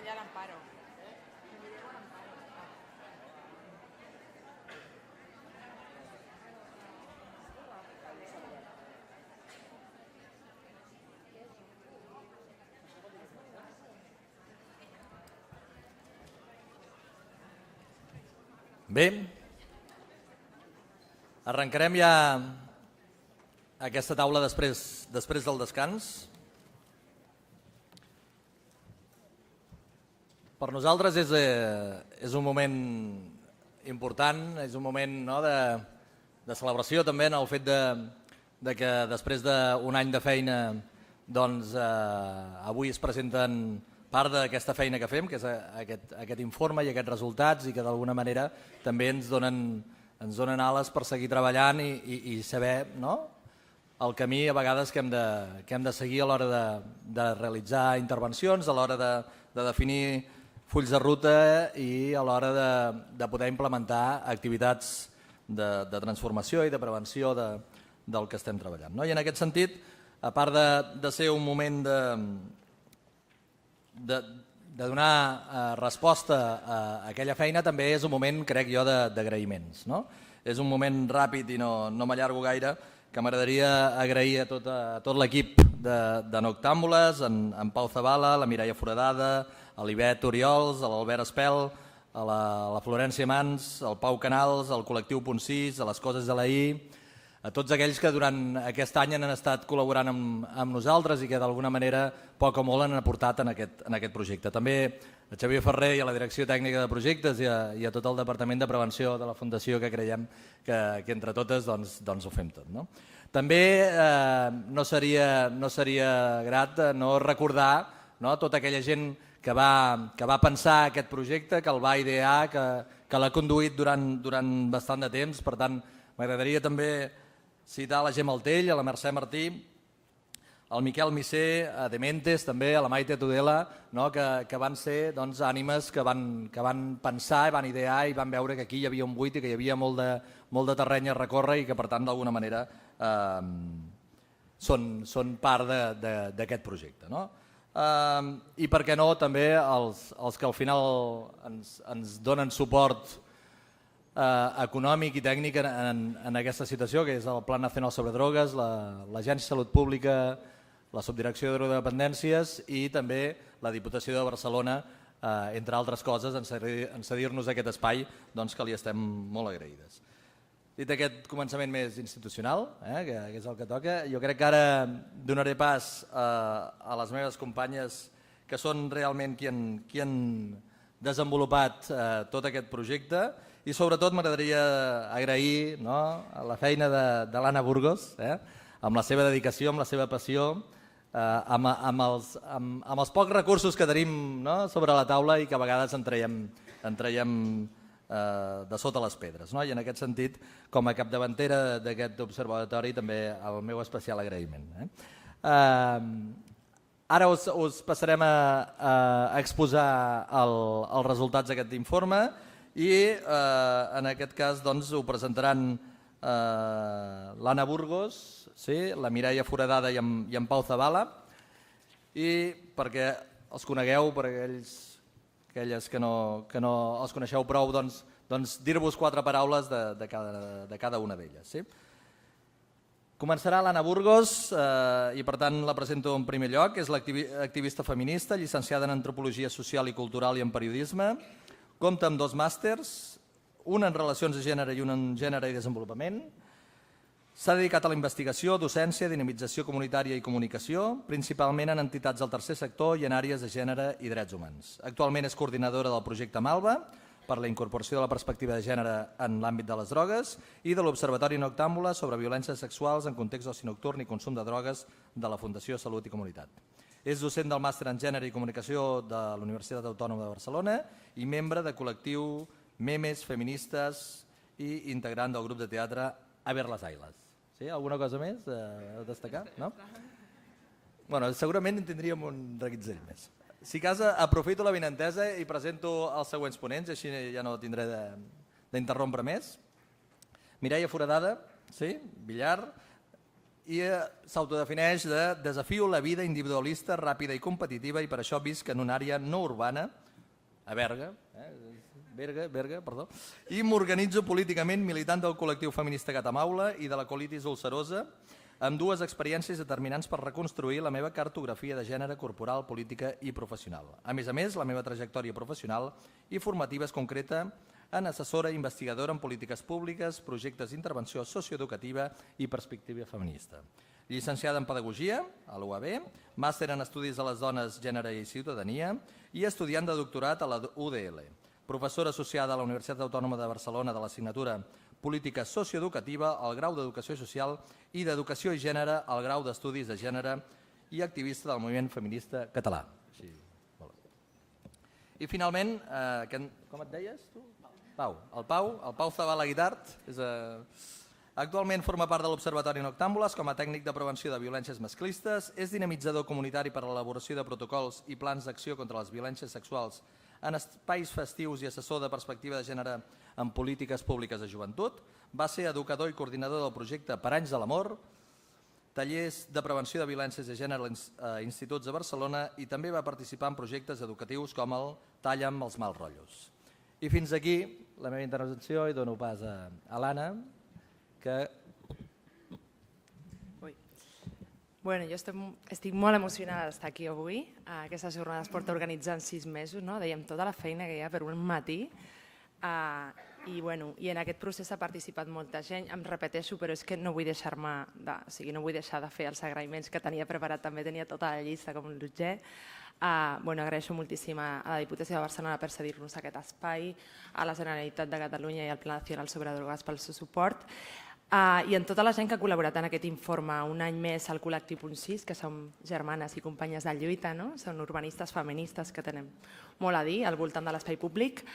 allà a l'Amparo. Bé, arrencarem ja aquesta taula després del descans. Per nosaltres és un moment important, és un moment de celebració també en el fet de que després d'un any de feina doncs, avui es presenten part d'aquesta feina que fem, que és aquest informe i aquests resultats, i que d'alguna manera també ens donen ales per seguir treballant i saber el camí a vegades que hem de seguir a l'hora de realitzar intervencions, a l'hora de definir fulls de ruta i a l'hora de poder implementar activitats de transformació i de prevenció del que estem treballant. I en aquest sentit, a part de ser un moment de donar resposta a aquella feina, també és un moment, crec jo, d'agraïments. És un moment ràpid i no m'allargo gaire, que m'agradaria agrair a tot l'equip de Noctàmbules, en Pau Zabala, la Mireia Foradada, a l'Ivet Oriols, a l'Albert Espel, a la Florència Mans, al Pau Canals, al col·lectiu Punt 6, a les Coses de l'Ahir, a tots aquells que durant aquest any han estat col·laborant amb nosaltres i que d'alguna manera poc o molt han aportat en aquest projecte. També a Xavier Ferrer i a la Direcció Tècnica de Projectes i a tot el Departament de Prevenció de la Fundació, que creiem que entre totes doncs ho fem tot. També no seria grat no recordar tota aquella gent que va pensar aquest projecte, que el va idear, que l'ha conduït durant bastant de temps. Per tant, m'agradaria també citar la Gemma Altell, a la Mercè Martí, al Miquel Missé, a Dementes també, a la Maite Tudela, que van ser ànimes que van pensar, van idear i van veure que aquí hi havia un buit i que hi havia molt de terreny a recórrer i que per tant d'alguna manera són part d'aquest projecte. I per què no també els que al final ens donen suport econòmic i tècnic en aquesta situació, que és el Pla Nacional sobre Drogues, l'Agència de Salut Pública, la Subdirecció de Drogodependències i també la Diputació de Barcelona, entre altres coses, en cedir-nos aquest espai que li estem molt agraïdes. Dit aquest començament més institucional, que és el que toca, jo crec que ara donaré pas a les meves companyes, que són realment qui han desenvolupat tot aquest projecte, i sobretot m'agradaria agrair la feina de l'Anna Burgos, amb la seva dedicació, amb la seva passió, amb els pocs recursos que tenim sobre la taula i que a vegades en traiem de sota les pedres. I en aquest sentit, com a capdavantera d'aquest observatori, també el meu especial agraïment. Ara us passarem a exposar els resultats d'aquest informe i en aquest cas ho presentaran l'Anna Burgos, la Mireia Foradada i en Pau Zabala, i perquè els conegueu, per aquelles que no els coneixeu prou, dir-vos 4 paraules de cada una d'elles. Començarà l'Anna Burgos i per tant la presento en primer lloc. És l'activista feminista, llicenciada en Antropologia Social i Cultural i en Periodisme. Compta amb 2 màsters, un en Relacions de Gènere i un en Gènere i Desenvolupament. S'ha dedicat a la investigació, docència, dinamització comunitària i comunicació, principalment en entitats del tercer sector i en àrees de gènere i drets humans. Actualment és coordinadora del projecte Malva per la incorporació de la perspectiva de gènere en l'àmbit de les drogues i de l'Observatori Noctàmbula sobre violències sexuals en context d'oci nocturn i consum de drogues de la Fundació Salut i Comunitat. És docent del màster en Gènere i Comunicació de la Universitat Autònoma de Barcelona i membre de col·lectiu Memes Feministes i integrant del grup de teatre A ver las Ailas. Sí? Alguna cosa més a destacar? No? Bueno, segurament en tindríem un reguitzell més. Si cas, aprofito la vinentesa i presento els següents ponents, així ja no tindré d'interrompre més. Mireia Foradada, Villar, i s'autodefineix de desafio la vida individualista, ràpida i competitiva, i per això visc en una àrea no urbana, a Berga, perdó, i m'organitzo políticament militant del col·lectiu feminista Catamaula i de la colitis ulcerosa, amb dues experiències determinants per reconstruir la meva cartografia de gènere corporal, política i professional. A més, la meva trajectòria professional i formativa es concreta en assessora i investigadora en polítiques públiques, projectes d'intervenció socioeducativa i perspectiva feminista. Llicenciada en Pedagogia a l'UAB, màster en Estudis de les Dones, Gènere i Ciutadania i estudiant de doctorat a la UDL. Professora associada a la Universitat Autònoma de Barcelona de l'assignatura Política Socioeducativa, al grau d'Educació Social i d'Educació i Gènere, al grau d'Estudis de Gènere i activista del moviment feminista català. I finalment, com et deies tu? Pau. El Pau Zabala Guitart. Actualment forma part de l'Observatori Noctàmbules com a tècnic de prevenció de violències masclistes, és dinamitzador comunitari per a l'elaboració de protocols i plans d'acció contra les violències sexuals en espais festius i assessor de perspectiva de gènere en polítiques públiques de joventut. Va ser educador i coordinador del projecte Per Anys de l'Amor, tallers de prevenció de violències de gènere a instituts de Barcelona i també va participar en projectes educatius com el Talla'm els mals rotllos. I fins aquí la meva intervenció i dono pas a l'Anna, que... Bueno, jo estic molt emocionada d'estar aquí avui. Aquesta jornada es porta organitzant 6 mesos, no? Dèiem tota la feina que hi ha per un matí. I en aquest procés ha participat molta gent. Em repeteixo, però és que no vull deixar de fer els agraïments que tenia preparat. També tenia tota la llista com l'Utger. Agraeixo moltíssim a la Diputació de Barcelona per cedir-nos aquest espai, a la Generalitat de Catalunya i al Pla Nacional sobre Drogues pel seu suport, i en tota la gent que ha col·laborat en aquest informe. Un any més al col·lectiu Punt 6, que som germanes i companyes de lluita, són urbanistes feministes que tenen molt a dir al voltant de l'espai públic.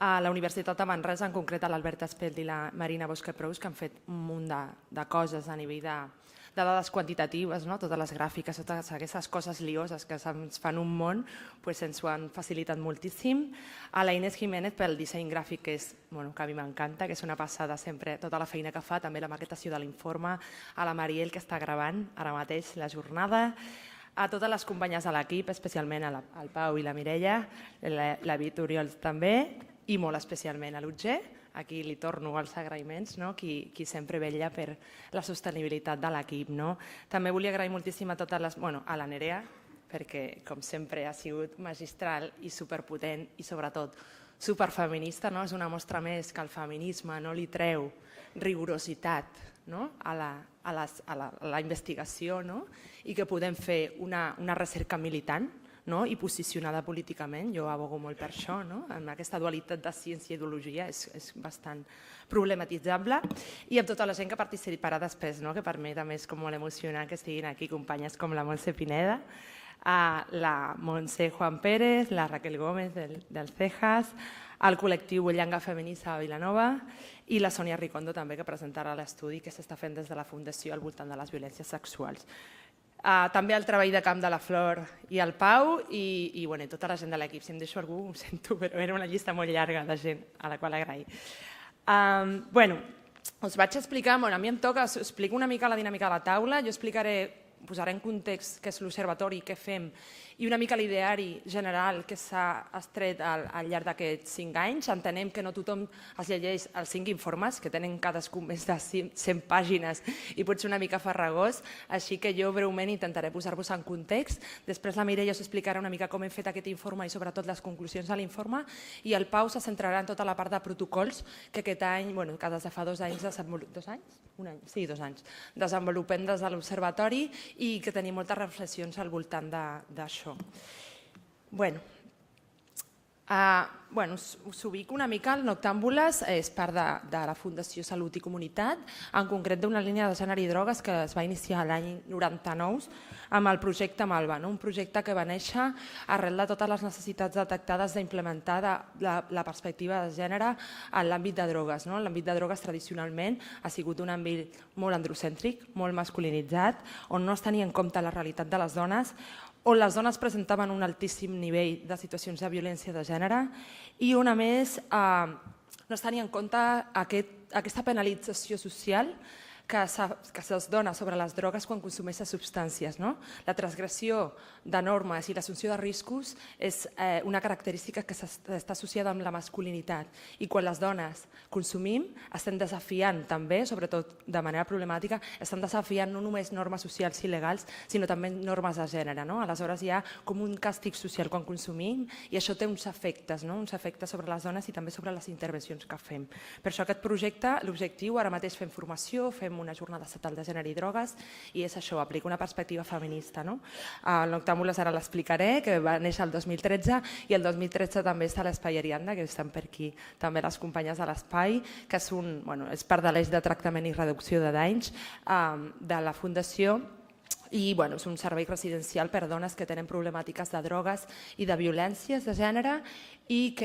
A la Universitat de Manresa, en concret a l'Albert Espelt i la Marina Bosque-Prous, que han fet un munt de coses a nivell de dades quantitatives, totes les gràfiques, totes aquestes coses lioses que ens fan un món, ens ho han facilitat moltíssim. A la Inés Jiménez pel disseny gràfic, que a mi m'encanta, que és una passada sempre tota la feina que fa, també la maquetació de l'informe, a la Mariel, que està gravant ara mateix la jornada, a totes les companyes de l'equip, especialment al Pau i la Mireia, la Vit Oriol també, i molt especialment a l'Utger. Aquí li torno als agraïments, qui sempre vetlla per la sostenibilitat de l'equip. També volia agrair moltíssim a la Nerea, perquè com sempre ha sigut magistral i superpotent i sobretot superfeminista. És una mostra més que el feminisme no li treu rigorositat a la investigació i que podem fer una recerca militant i posicionada políticament. Jo abogo molt per això. Aquesta dualitat de ciència i ideologia és bastant problematitzable. I amb tota la gent que participarà després, que per mi també és molt emocionant que estiguin aquí companyes com la Montse Pineda, la Montse Juan Pérez, la Raquel Gómez del CEJAS, el col·lectiu Bullanga Feminista de Vilanova i la Sònia Ricondo també, que presentarà l'estudi que s'està fent des de la Fundació al voltant de les violències sexuals. També el treball de camp de la Flor i el Pau i tota la gent de l'equip. Si em deixo algú, ho sento, però era una llista molt llarga de gent a la qual agrair. Us vaig explicar, a mi em toca, us explico una mica la dinàmica de la taula, jo posaré en context què és l'Observatori, què fem, i una mica l'ideari general que s'ha estret al llarg d'aquests 5 anys. Entenem que no tothom es llegeix els 5 informes, que tenen cadascun més de 100 pàgines i pot ser una mica farragós, així que jo breument intentaré posar-vos en context. Després la Mireia us explicarà una mica com hem fet aquest informe i sobretot les conclusions de l'informe, i el Pau se centrarà en tota la part de protocols que aquest any, que des de fa 2 anys, 2 anys? Sí, 2 anys, desenvolupem des de l'Observatori i que tenim moltes reflexions al voltant d'això. Us ubico una mica. El Noctàmbules és part de la Fundació Salut i Comunitat, en concret d'una línia de gènere i drogues que es va iniciar l'any 99 amb el projecte Malva, un projecte que va néixer arrel de totes les necessitats detectades d'implementar la perspectiva de gènere en l'àmbit de drogues. L'àmbit de drogues tradicionalment ha sigut un àmbit molt androcèntric, molt masculinitzat, on no es tenia en compte la realitat de les dones, on les dones presentaven un altíssim nivell de situacions de violència de gènere i on a més no es tenia en compte aquesta penalització social que se'ls dona sobre les drogues quan consumeixen substàncies. La transgressió de normes i l'assumpció de riscos és una característica que està associada amb la masculinitat. I quan les dones consumim, estem desafiant també, sobretot de manera problemàtica, estan desafiant no només normes socials i legals, sinó també normes de gènere. Aleshores hi ha com un càstig social quan consumim i això té uns efectes sobre les dones i també sobre les intervencions que fem. Per això aquest projecte, l'objectiu, ara mateix fem formació, fem una jornada estatal de gènere i drogues i és això, aplica una perspectiva feminista. El Noctàmbules ara l'explicaré, que va néixer el 2013 i el 2013 també està l'Espai Ariadna, que estan per aquí també les companyes de l'Espai, que és part de l'eix de tractament i reducció de danys de la Fundació. I és un servei residencial per a dones que tenen problemàtiques de drogues i de violències de gènere i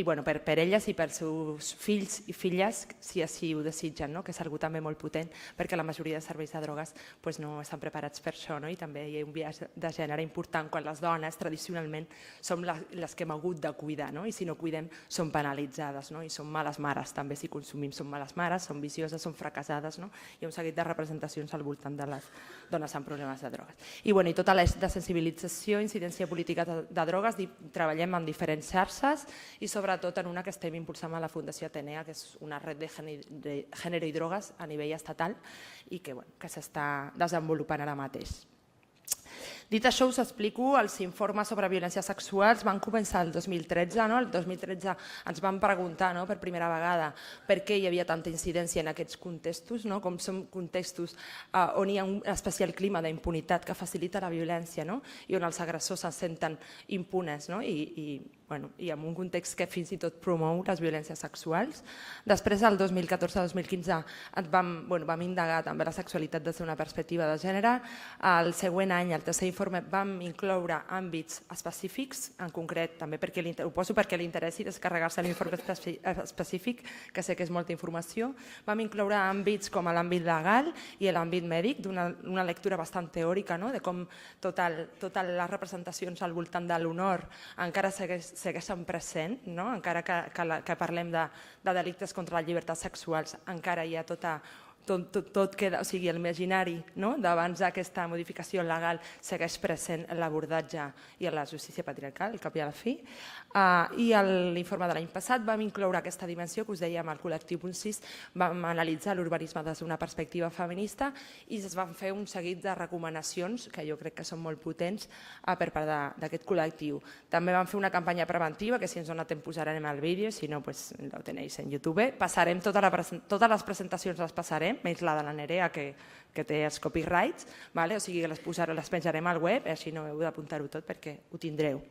per elles i pels seus fills i filles, si així ho desitgen, que és una cosa també molt potent, perquè la majoria de serveis de drogues no estan preparats per això, i també hi ha un biaix de gènere important quan les dones tradicionalment som les que hem hagut de cuidar, i si no cuidem som penalitzades, i som males mares també si consumim, som males mares, som vicioses, som fracassades, hi ha un seguit de representacions al voltant de les dones amb problemes de drogues. I tota l'eix de sensibilització, incidència política de drogues, treballem en diferents xarxes i sobretot en una que estem impulsant a la Fundació Atenea, que és una red de gènere i drogues a nivell estatal i que s'està desenvolupant ara mateix. Dit això, us explico, els informes sobre violències sexuals van començar el 2013. El 2013 ens van preguntar per primera vegada per què hi havia tanta incidència en aquests contextos, com són contextos on hi ha un especial clima d'impunitat que facilita la violència i on els agressors se senten impunes i en un context que fins i tot promou les violències sexuals. Després, el 2014-2015, vam indagar també la sexualitat des d'una perspectiva de gènere. El següent any, el tercer informe, vam incloure àmbits específics, en concret, també ho poso perquè li interessi descarregar-se l'informe específic, que sé que és molta informació. Vam incloure àmbits com l'àmbit legal i l'àmbit mèdic, d'una lectura bastant teòrica de com totes les representacions al voltant de l'honor encara segueixen present, encara que parlem de delictes contra les llibertats sexuals, encara hi ha tot queda, o sigui, l'imaginari d'abans d'aquesta modificació legal segueix present en l'abordatge i en la justícia patriarcal, al cap i a la fi. I a l'informe de l'any passat vam incloure aquesta dimensió que us dèiem al col·lectiu Punt 6, vam analitzar l'urbanisme des d'una perspectiva feminista i es van fer un seguit de recomanacions que jo crec que són molt potents per part d'aquest col·lectiu. També vam fer una campanya preventiva que si ens dona temps posarem el vídeo, si no, ho tenéis en YouTube. Passarem totes les presentacions, les passarem, menys la de la Nerea que té els copyrights, o sigui que les penjarem al web, així no heu d'apuntar-ho tot perquè ho tindreu.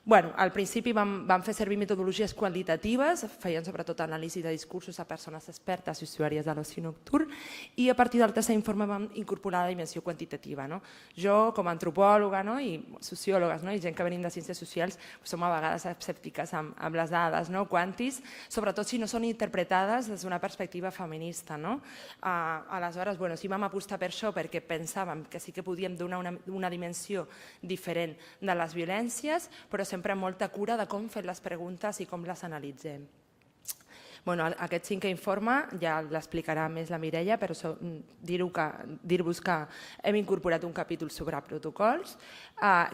Al principi vam fer servir metodologies qualitatives, feien sobretot anàlisi de discursos a persones expertes i usuàries de l'oci nocturn i a partir del tercer informe vam incorporar la dimensió quantitativa. Jo, com a antropòloga i sociòlogues i gent que venim de ciències socials, som a vegades escèptiques amb les dades quantis, sobretot si no són interpretades des d'una perspectiva feminista. Aleshores, sí vam apostar per això perquè pensàvem que sí que podíem donar una dimensió diferent de les violències, però sempre amb molta cura de com fer les preguntes i com les analitzem. Aquest cinquè informe ja l'explicarà més la Mireia, però dir-vos que hem incorporat un capítol sobre protocols,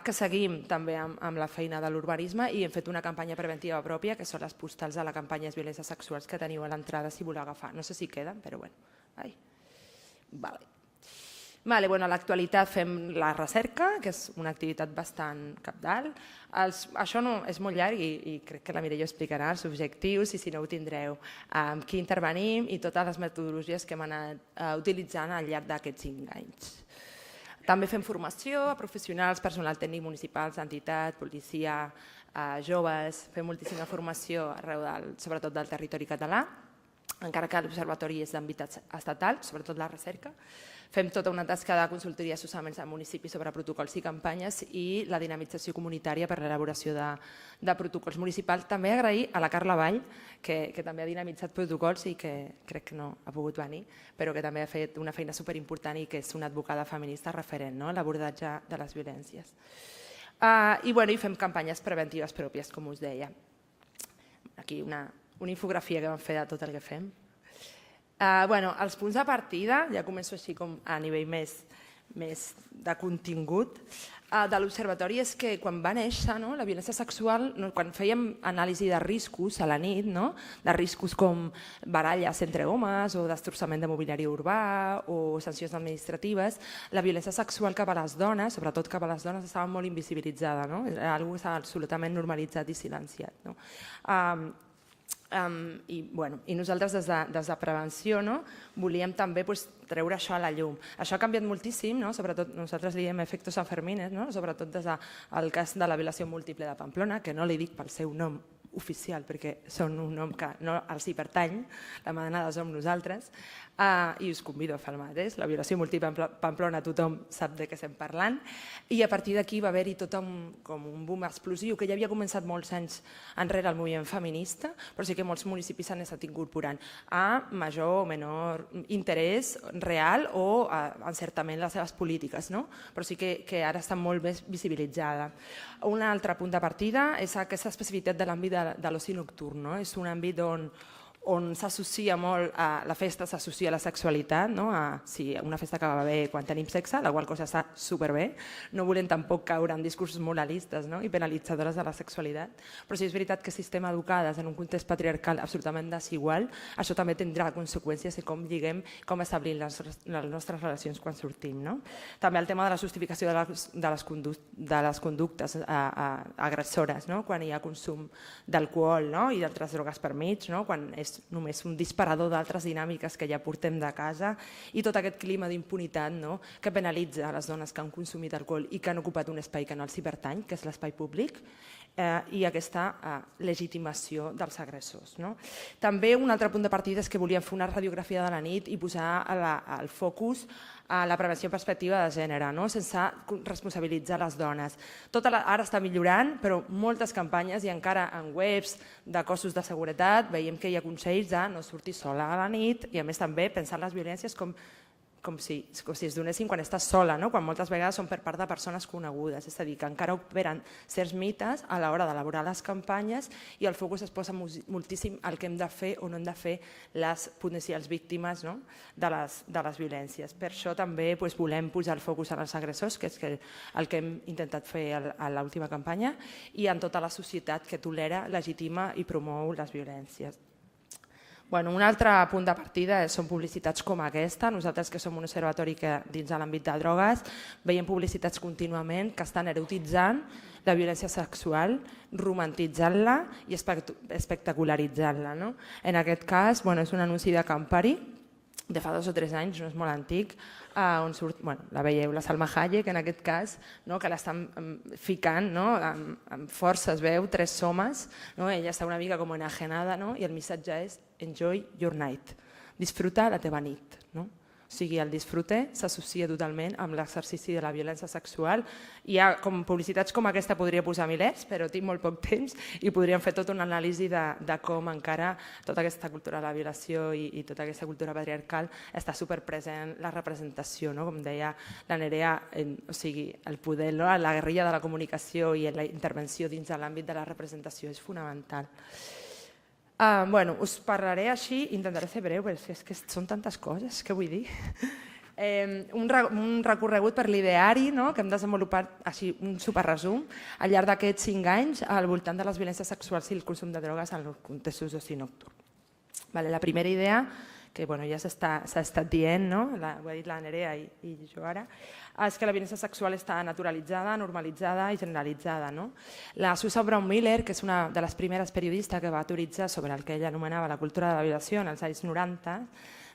que seguim també amb la feina de l'urbanisme i hem fet una campanya preventiva pròpia, que són les postals de la campanya de violències sexuals que teniu a l'entrada si voleu agafar. No sé si queden, però bueno. A l'actualitat fem la recerca, que és una activitat bastant cabdal. Això és molt llarg i crec que la Mireia explicarà els objectius i si no ho tindreu, amb qui intervenim i totes les metodologies que hem anat utilitzant al llarg d'aquests 5 anys. També fem formació a professionals, personal tècnic municipals, entitats, policia, joves, fem moltíssima formació arreu, sobretot del territori català, encara que l'observatori és d'àmbit estatal, sobretot la recerca. Fem tota una tasca de consultoria i assessoraments al municipi sobre protocols i campanyes i la dinamització comunitària per l'elaboració de protocols municipals. També agrair a la Carla Vall, que també ha dinamitzat protocols i que crec que no ha pogut venir, però que també ha fet una feina superimportant i que és una advocada feminista referent a l'abordatge de les violències. I fem campanyes preventives pròpies, com us deia. Aquí una infografia que vam fer de tot el que fem. Els punts de partida, ja començo així com a nivell més de contingut, de l'Observatori és que quan va néixer la violència sexual, quan fèiem anàlisi de riscos a la nit, de riscos com baralles entre homes o destrossament de mobiliari urbà o sancions administratives, la violència sexual cap a les dones, sobretot cap a les dones, estava molt invisibilitzada, era una cosa que estava absolutament normalitzat i silenciat. I nosaltres des de prevenció volíem també treure això a la llum. Això ha canviat moltíssim, sobretot nosaltres li diem efectos Sanfermines, sobretot des del cas de la violació múltiple de Pamplona, que no li dic pel seu nom oficial perquè són un nom que no els hi pertany, la manada som nosaltres, i us convido a fer el mateix. La violació múltiple a Pamplona tothom sap de què estem parlant, i a partir d'aquí va haver-hi tot com un boom explosiu que ja havia començat molts anys enrere el moviment feminista, però sí que molts municipis s'han estat incorporant a major o menor interès real o encertament les seves polítiques, però sí que ara està molt més visibilitzada. Un altre punt de partida és aquesta especificitat de l'àmbit de l'oci nocturn. És un àmbit on s'associa molt a la festa, s'associa a la sexualitat, si una festa acaba bé quan tenim sexe, la qual cosa està superbé, no volem tampoc caure en discursos moralistes i penalitzadores de la sexualitat, però sí és veritat que si estem educades en un context patriarcal absolutament desigual, això també tindrà conseqüències en com lliguem, com establim les nostres relacions quan sortim. També el tema de la justificació de les conductes agressores, quan hi ha consum d'alcohol i d'altres drogues per mig, quan és només un disparador d'altres dinàmiques que ja portem de casa, i tot aquest clima d'impunitat que penalitza les dones que han consumit alcohol i que han ocupat un espai que no els hi pertany, que és l'espai públic, i aquesta legitimació dels agressors. També un altre punt de partida és que volíem fer una radiografia de la nit i posar el focus a la prevenció en perspectiva de gènere, sense responsabilitzar les dones. Tot ara està millorant, però moltes campanyes i encara en webs de cossos de seguretat veiem que hi ha consells de no sortir sola a la nit i a més també pensar en les violències com si es donessin quan estàs sola, quan moltes vegades són per part de persones conegudes. És a dir, que encara operen certs mites a l'hora d'elaborar les campanyes i el focus es posa moltíssim al que hem de fer o no hem de fer les potencials víctimes de les violències. Per això també volem posar el focus en els agressors, que és el que hem intentat fer a l'última campanya, i en tota la societat que tolera, legitima i promou les violències. Un altre punt de partida són publicitats com aquesta. Nosaltres, que som un observatori que dins de l'àmbit de drogues veiem publicitats contínuament que estan erotitzant la violència sexual, romantitzant-la i espectacularitzant-la. En aquest cas és un anunci de Campari de fa 2 o 3 anys, no és molt antic, on surt, la veieu, la Salma Hayek en aquest cas, que l'estan ficant amb força, es veu, 3 homes, ella està una mica com enajenada i el missatge és enjoy your night, disfruta la teva nit. O sigui, el disfrute s'associa totalment amb l'exercici de la violència sexual. Hi ha publicitats com aquesta, podria posar milers, però tinc molt poc temps i podríem fer tota una anàlisi de com encara tota aquesta cultura de la violació i tota aquesta cultura patriarcal està superpresent la representació, com deia la Nerea, o sigui, el poder, la guerrilla de la comunicació i la intervenció dins de l'àmbit de la representació és fonamental. Us parlaré així, intentaré ser breu, perquè és que són tantes coses, què vull dir? Un recorregut per l'ideari que hem desenvolupat, així un superresum, al llarg d'aquests 5 anys al voltant de les violències sexuals i el consum de drogues en els contextos d'oci nocturn. La primera idea, que ja s'ha estat dient, ho ha dit la Nerea i jo ara, és que la violència sexual està naturalitzada, normalitzada i generalitzada. La Susan Brown-Miller, que és una de les primeres periodistes que va teoritzar sobre el que ella anomenava la cultura de la violació en els anys 90,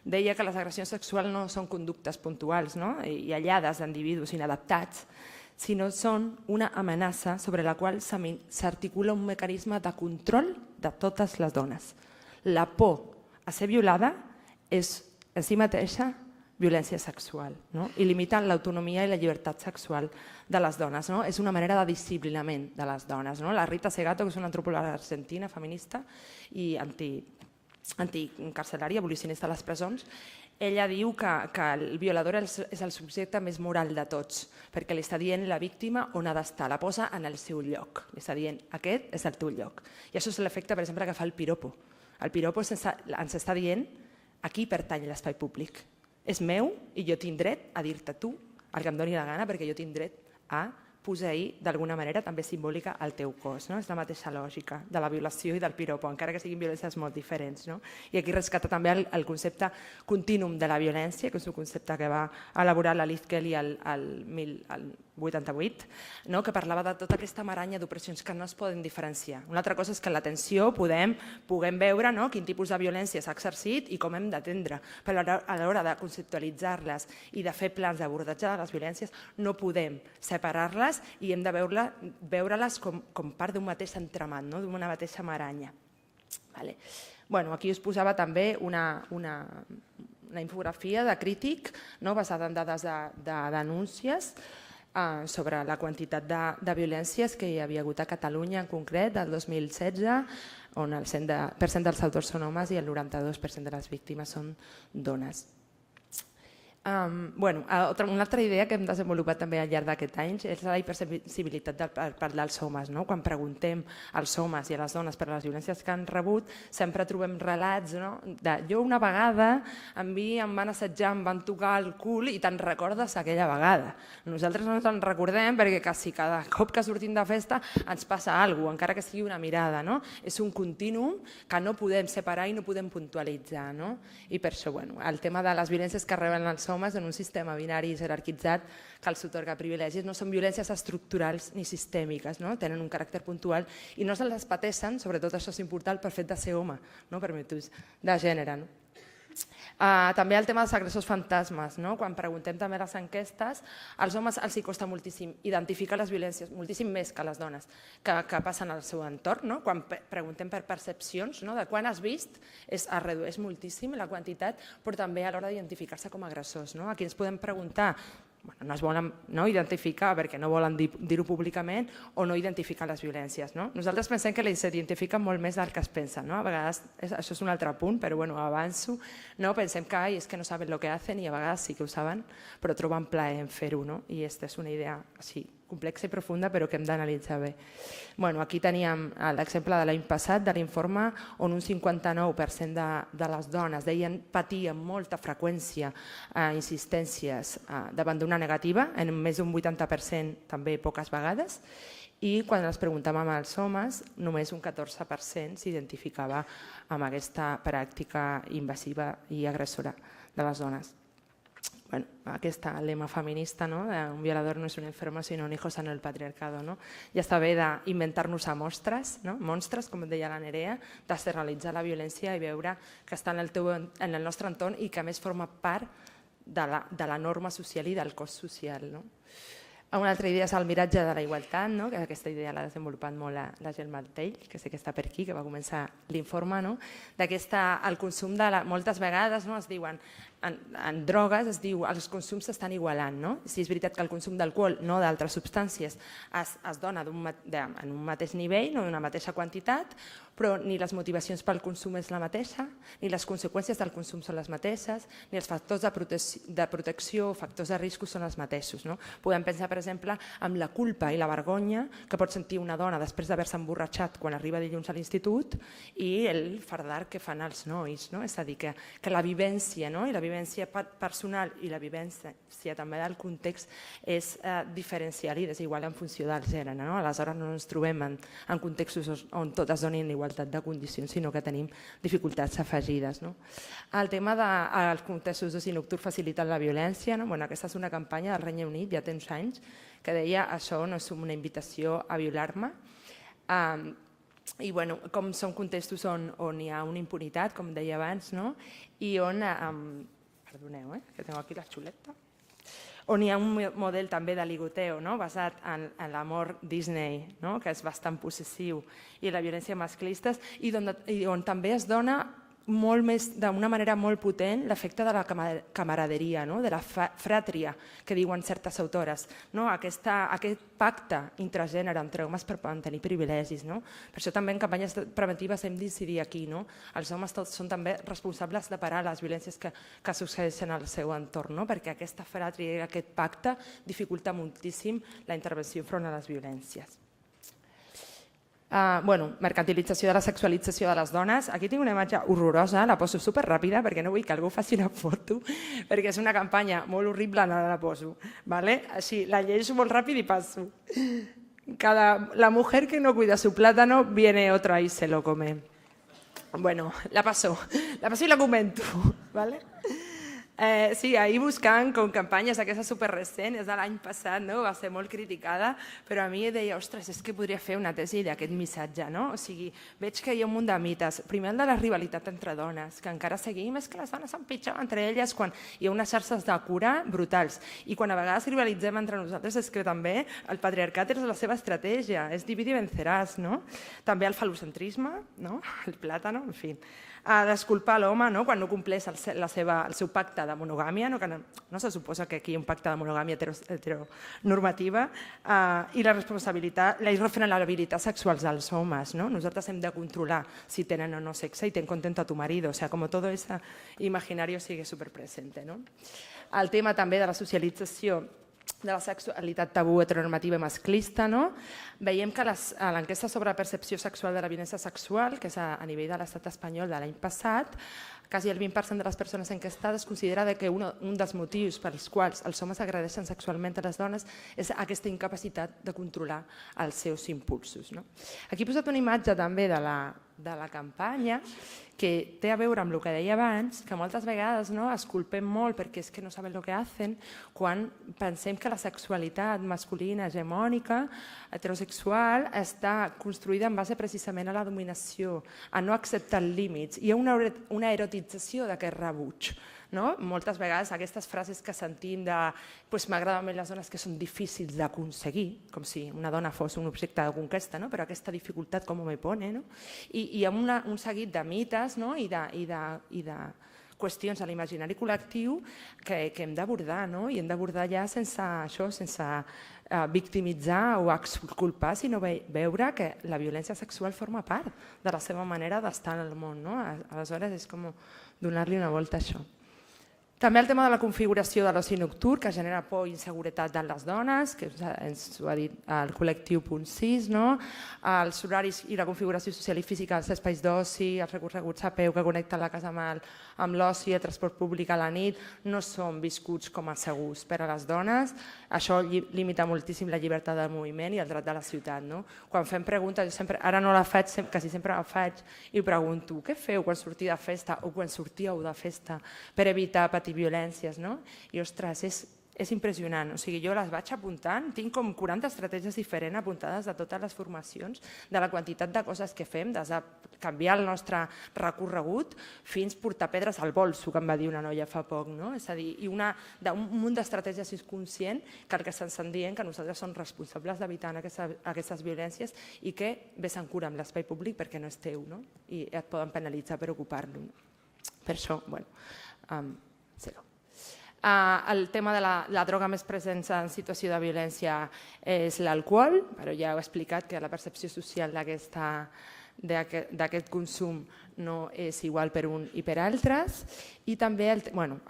deia que les agressions sexuals no són conductes puntuals i aïllades d'individus inadaptats, sinó són una amenaça sobre la qual s'articula un mecanisme de control de totes les dones. La por a ser violada és en si mateixa violència sexual i limiten l'autonomia i la llibertat sexual de les dones. És una manera de disciplinament de les dones. La Rita Segato, que és una antropòloga argentina, feminista i anticarcelària, abolicionista de les presons, ella diu que el violador és el subjecte més moral de tots, perquè li està dient la víctima on ha d'estar, la posa en el seu lloc. Li està dient, aquest és el teu lloc. I això és l'efecte, per exemple, que fa el piropo. El piropo ens està dient a qui pertany l'espai públic? És meu i jo tinc dret a dir-te tu el que em doni la gana perquè jo tinc dret a posseir d'alguna manera també simbòlica el teu cos. És la mateixa lògica de la violació i del piropo, encara que siguin violències molt diferents. I aquí rescata també el concepte contínum de la violència, que és un concepte que va elaborar la Liz Kelly al 88, que parlava de tota aquesta maranya d'opressions que no es poden diferenciar. Una altra cosa és que en l'atenció puguem veure quin tipus de violència s'ha exercit i com hem d'atendre, però a l'hora de conceptualitzar-les i de fer plans d'abordatge de les violències no podem separar-les i hem de veure-les com part d'un mateix entramat, d'una mateixa maranya. Aquí us posava també una infografia de Crític basada en dades de denúncies sobre la quantitat de violències que hi havia hagut a Catalunya en concret del 2016, on el 100% dels autors són homes i el 92% de les víctimes són dones. Una altra idea que hem desenvolupat també al llarg d'aquest any és la hipersensibilitat per part dels homes. Quan preguntem als homes i a les dones per les violències que han rebut, sempre trobem relats de jo una vegada a mi em van assetjar, em van tocar el cul i te'n recordes aquella vegada. Nosaltres no ens en recordem perquè quasi cada cop que sortim de festa ens passa alguna cosa, encara que sigui una mirada. És un contínuum que no podem separar i no podem puntualitzar. I per això el tema de les violències que reben els homes en un sistema binari i jerarquitzat que els atorga privilegis no són violències estructurals ni sistèmiques, tenen un caràcter puntual i no se les pateixen, sobretot això és important, per fet de ser home, per motius de gènere. També el tema dels agressors fantasmes. Quan preguntem també a les enquestes, als homes els costa moltíssim identificar les violències, moltíssim més que a les dones, que passen al seu entorn. Quan preguntem per percepcions, de quan has vist, es redueix moltíssim la quantitat, però també a l'hora d'identificar-se com a agressors. Aquí ens podem preguntar, no es volen identificar perquè no volen dir-ho públicament o no identificar les violències. Nosaltres pensem que s'identifiquen molt més del que es pensa. A vegades això és un altre punt, però avanço. Pensem que és que no saben el que hacen i a vegades sí que ho saben, però troben plaer en fer-ho. I aquesta és una idea complexa i profunda, però que hem d'analitzar bé. Aquí teníem l'exemple de l'any passat de l'informe on un 59% de les dones deien patir amb molta freqüència insistències davant d'una negativa, en més d'un 80% també poques vegades, i quan els preguntàvem als homes només un 14% s'identificava amb aquesta pràctica invasiva i agressora de les dones. Aquest lema feminista, un violador no és un enfermo sinó un hijo sano del patriarcado. Ja està bé d'inventar-nos a monstres, com deia la Nerea, d'externalitzar la violència i veure que està en el nostre entorn i que a més forma part de la norma social i del cos social. Una altra idea és el miratge de la igualtat, que aquesta idea l'ha desenvolupat molt la Gel Martell, que sé que està per aquí, que va començar l'informe, el consum moltes vegades es diuen en drogues es diu els consums s'estan igualant. Si és veritat que el consum d'alcohol, no d'altres substàncies, es dona en un mateix nivell, d'una mateixa quantitat, però ni les motivacions pel consum és la mateixa, ni les conseqüències del consum són les mateixes, ni els factors de protecció o factors de risc són els mateixos. Podem pensar, per exemple, en la culpa i la vergonya que pot sentir una dona després d'haver-se emborratxat quan arriba dilluns a l'institut i el fardar que fan els nois. És a dir, que la vivència i la vivència personal i la vivència també del context és diferencial i desigual en funció del gènere. Aleshores no ens trobem en contextos on totes donin igualtat de condicions, sinó que tenim dificultats afegides. El tema dels contextos d'oci nocturn faciliten la violència. Aquesta és una campanya del Regne Unit, ja té uns anys, que deia això no és una invitació a violar-me. I com són contextos on hi ha una impunitat, com deia abans, i on, perdoneu, que tinc aquí la xuleta, on hi ha un model també de ligoteo basat en l'amor Disney, que és bastant possessiu, i la violència masclista, i on també es dona molt més, d'una manera molt potent, l'efecte de la camaraderia, de la fràtria, que diuen certes autores. Aquest pacte intragènere entre homes per mantenir privilegis. Per això també en campanyes preventives hem d'incidir aquí. Els homes són també responsables de parar les violències que succeeixen al seu entorn, perquè aquesta fràtria i aquest pacte dificulta moltíssim la intervenció enfront a les violències. Mercantilització de la sexualització de les dones. Aquí tinc una imatge horrorosa, la poso superràpida perquè no vull que algú faci una foto, perquè és una campanya molt horrible, no la poso. Així, la llegeixo molt ràpid i passo. La mujer que no cuida su plátano, viene otra y se lo come. Bueno, la passo i la comento. Sí, ahir buscant com campanyes, aquesta superrecent, és de l'any passat, va ser molt criticada, però a mi deia, ostres, és que podria fer una tesi d'aquest missatge, no? O sigui, veig que hi ha un munt de mites. Primer el de la rivalitat entre dones, que encara seguim, és que les dones són pitjor entre elles quan hi ha unes xarxes de cura brutals. I quan a vegades rivalitzem entre nosaltres és que també el patriarcat és la seva estratègia, és dividir i venceràs, no? També el falocentrisme, no? El plàtano, en fi. Desculpar l'home quan no compleix el seu pacte de monogàmia, no se suposa que aquí hi ha un pacte de monogàmia heteronormativa, i la responsabilitat, la irrefrenabilitat sexual dels homes. Nosaltres hem de controlar si tenen o no sexe y ten contento a tu marido, o sea, como todo ese imaginario sigue superpresente. El tema també de la socialització de la sexualitat tabú heteronormativa i masclista. Veiem que a l'enquesta sobre percepció sexual de la violència sexual, que és a nivell de l'estat espanyol de l'any passat, quasi el 20% de les persones enquestades considera que un dels motius pels quals els homes agredeixen sexualment a les dones és aquesta incapacitat de controlar els seus impulsos. Aquí he posat una imatge també de la campanya que té a veure amb el que deia abans, que moltes vegades es culpem molt perquè és que no saben el que fan, quan pensem que la sexualitat masculina hegemònica, heterosexual, està construïda en base precisament a la dominació, a no acceptar límits. Hi ha una erotització d'aquest rebuig. Moltes vegades aquestes frases que sentim de m'agraden més les dones que són difícils d'aconseguir, com si una dona fos un objecte de conquesta, però aquesta dificultat com me pone. I hi ha un seguit de mites i de qüestions a l'imaginari col·lectiu que hem d'abordar, i hem d'abordar ja sense victimitzar o exculpar, sinó veure que la violència sexual forma part de la seva manera d'estar en el món. Aleshores és com donar-li una volta a això. També el tema de la configuració de l'oci nocturn, que genera por i inseguretat en les dones, que ens ho ha dit el col·lectiu Punt 6, els horaris i la configuració social i física dels espais d'oci, els recorreguts a peu que connecten la casa amb l'oci, el transport públic a la nit, no són viscuts com a segurs per a les dones. Això limita moltíssim la llibertat del moviment i el dret de la ciutat. Quan fem preguntes, ara no la faig, quasi sempre la faig, i pregunto, què feu quan sortiu de festa o quan sortíeu de festa per evitar patir violències, i ostres, és impressionant. O sigui, jo les vaig apuntant, tinc com 40 estratègies diferents apuntades de totes les formacions, de la quantitat de coses que fem, des de canviar el nostre recorregut fins portar pedres al bolso, que em va dir una noia fa poc. És a dir, i un munt d'estratègies inconscient que el que estan dient que nosaltres som responsables d'evitar aquestes violències i que vés en cura amb l'espai públic perquè no és teu i et poden penalitzar per ocupar-lo. Per això, zero. El tema de la droga més present en situació de violència és l'alcohol, però ja heu explicat que la percepció social d'aquest consum no és igual per un i per altres. I també,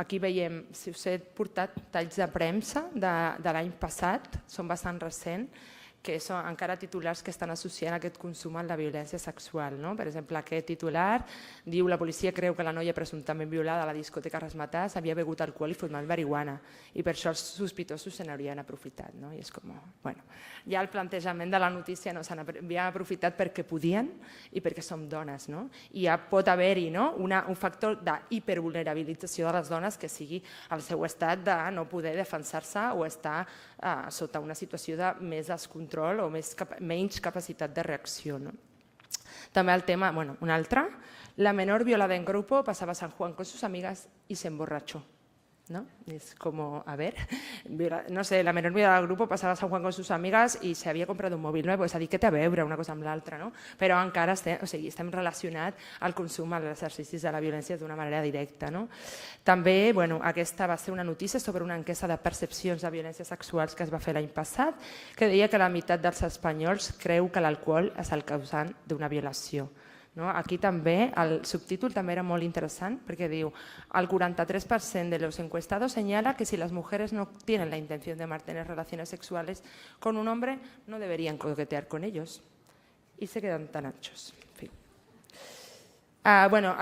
aquí veiem, si us he portat talls de premsa de l'any passat, són bastant recents, que són encara titulars que estan associant aquest consum amb la violència sexual. Per exemple, aquest titular diu la policia creu que la noia presumptament violada a la discoteca Rasmatàs havia begut alcohol i fumat marihuana i per això els sospitosos se n'haurien aprofitat. I és com, ja el plantejament de la notícia s'havien aprofitat perquè podien i perquè som dones. I ja pot haver-hi un factor d'hipervulnerabilització de les dones que sigui el seu estat de no poder defensar-se o estar sota una situació de més descontrol o menys capacitat de reacció. També el tema, un altre, la menor violada en grupo pasaba a San Juan con sus amigas y se emborrachó. Es como, a ver, no sé, la menor violada del grupo pasaba a San Juan con sus amigas y se había comprado un móvil nuevo, és a dir, que té a veure una cosa amb l'altra, però encara estem relacionats al consum, als exercicis de la violència d'una manera directa. També, aquesta va ser una notícia sobre una enquesta de percepcions de violències sexuals que es va fer l'any passat, que deia que la meitat dels espanyols creu que l'alcohol és el causant d'una violació. Aquí també, el subtítol també era molt interessant perquè diu el 43% de los encuestados señala que si las mujeres no tienen la intención de mantener relaciones sexuales con un hombre no deberían coquetear con ellos. y se quedan tan anchos. En fi. Bueno,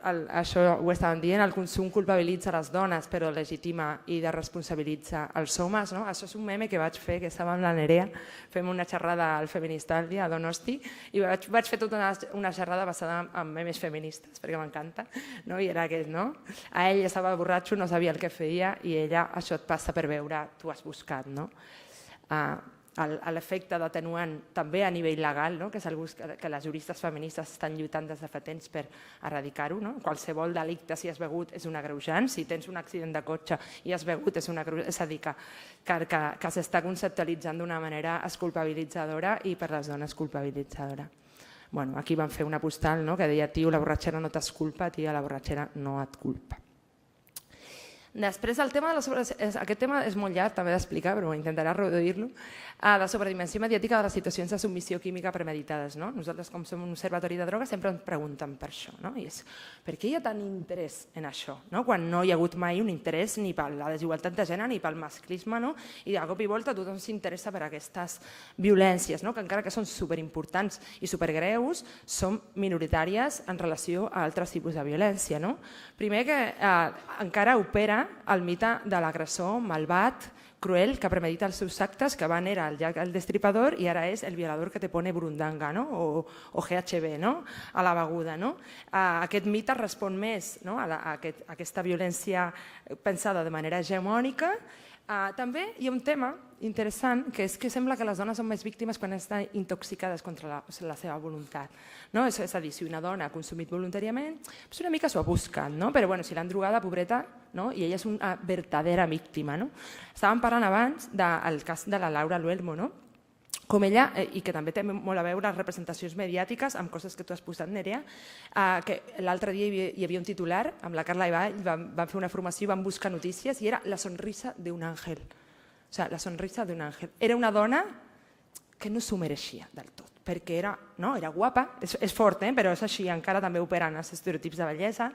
això ho estàvem dient, el consum culpabilitza les dones però legitima i desresponsabilitza els homes. No? Això és un meme que vaig fer, que estava amb la Nerea, fem una xerrada al Feminista al dia a Donosti i vaig fer tota una xerrada basada en memes feministes perquè m'encanta, no? I era aquest, no? A ell estava borratxo, no sabia el que feia i ella, això et passa per veure, tu has buscat, no? L'efecte d'atenuant també a nivell legal, no? Que és algú que les juristes feministes estan lluitant des de fa temps per erradicar-ho. No? Qualsevol delicte, si has begut, és un agreujant. Si tens un accident de cotxe i has begut, és un agreujant. És a dir, que s'està conceptualitzant d'una manera esculpabilitzadora i per les dones culpabilitzadora. Bueno, aquí van fer una postal, no? Que deia, tio, la borratxera no t'esculpa, tia, la borratxera no et culpa. Després, el tema de aquest tema és molt llarg també d'explicar, però intentaré reduir-lo, la sobredimensió mediàtica de les situacions de submissió química premeditades. No? Nosaltres, com som un observatori de drogues, sempre ens preguntem per això. No? I és, per què hi ha tant interès en això? No? Quan no hi ha hagut mai un interès ni per la desigualtat de gènere ni pel masclisme, no? I de cop i volta tothom s'interessa per aquestes violències, no? Que encara que són superimportants i supergreus, són minoritàries en relació a altres tipus de violència. No? Primer que encara opera el mite de l'agressor malvat, cruel, que premedita els seus actes, que abans era el Jack el Destripador i ara és el violador que te pone burundanga, no? o GHB, no? A la beguda. No? Aquest mite respon més, no? a aquesta violència pensada de manera hegemònica. També hi ha un tema interessant, que és que sembla que les dones són més víctimes quan estan intoxicades contra la seva voluntat. No? És a dir, si una dona ha consumit voluntàriament, doncs una mica s'ho ha buscat, no? Però bueno, si l'han drogada, pobreta, no? I ella és una verdadera víctima. No? Estàvem parlant abans del cas de la Laura Luelmo, no? Com ella, i que també té molt a veure les representacions mediàtiques amb coses que tu has posat, Nerea, que l'altre dia hi havia un titular amb la Carla Iball, van fer una formació i van buscar notícies i era la sonrisa d'un àngel. O sigui, la sonrisa d'un àngel. Era una dona que no s'ho mereixia del tot, perquè era guapa, és fort, però és així, encara també operen els estereotips de bellesa,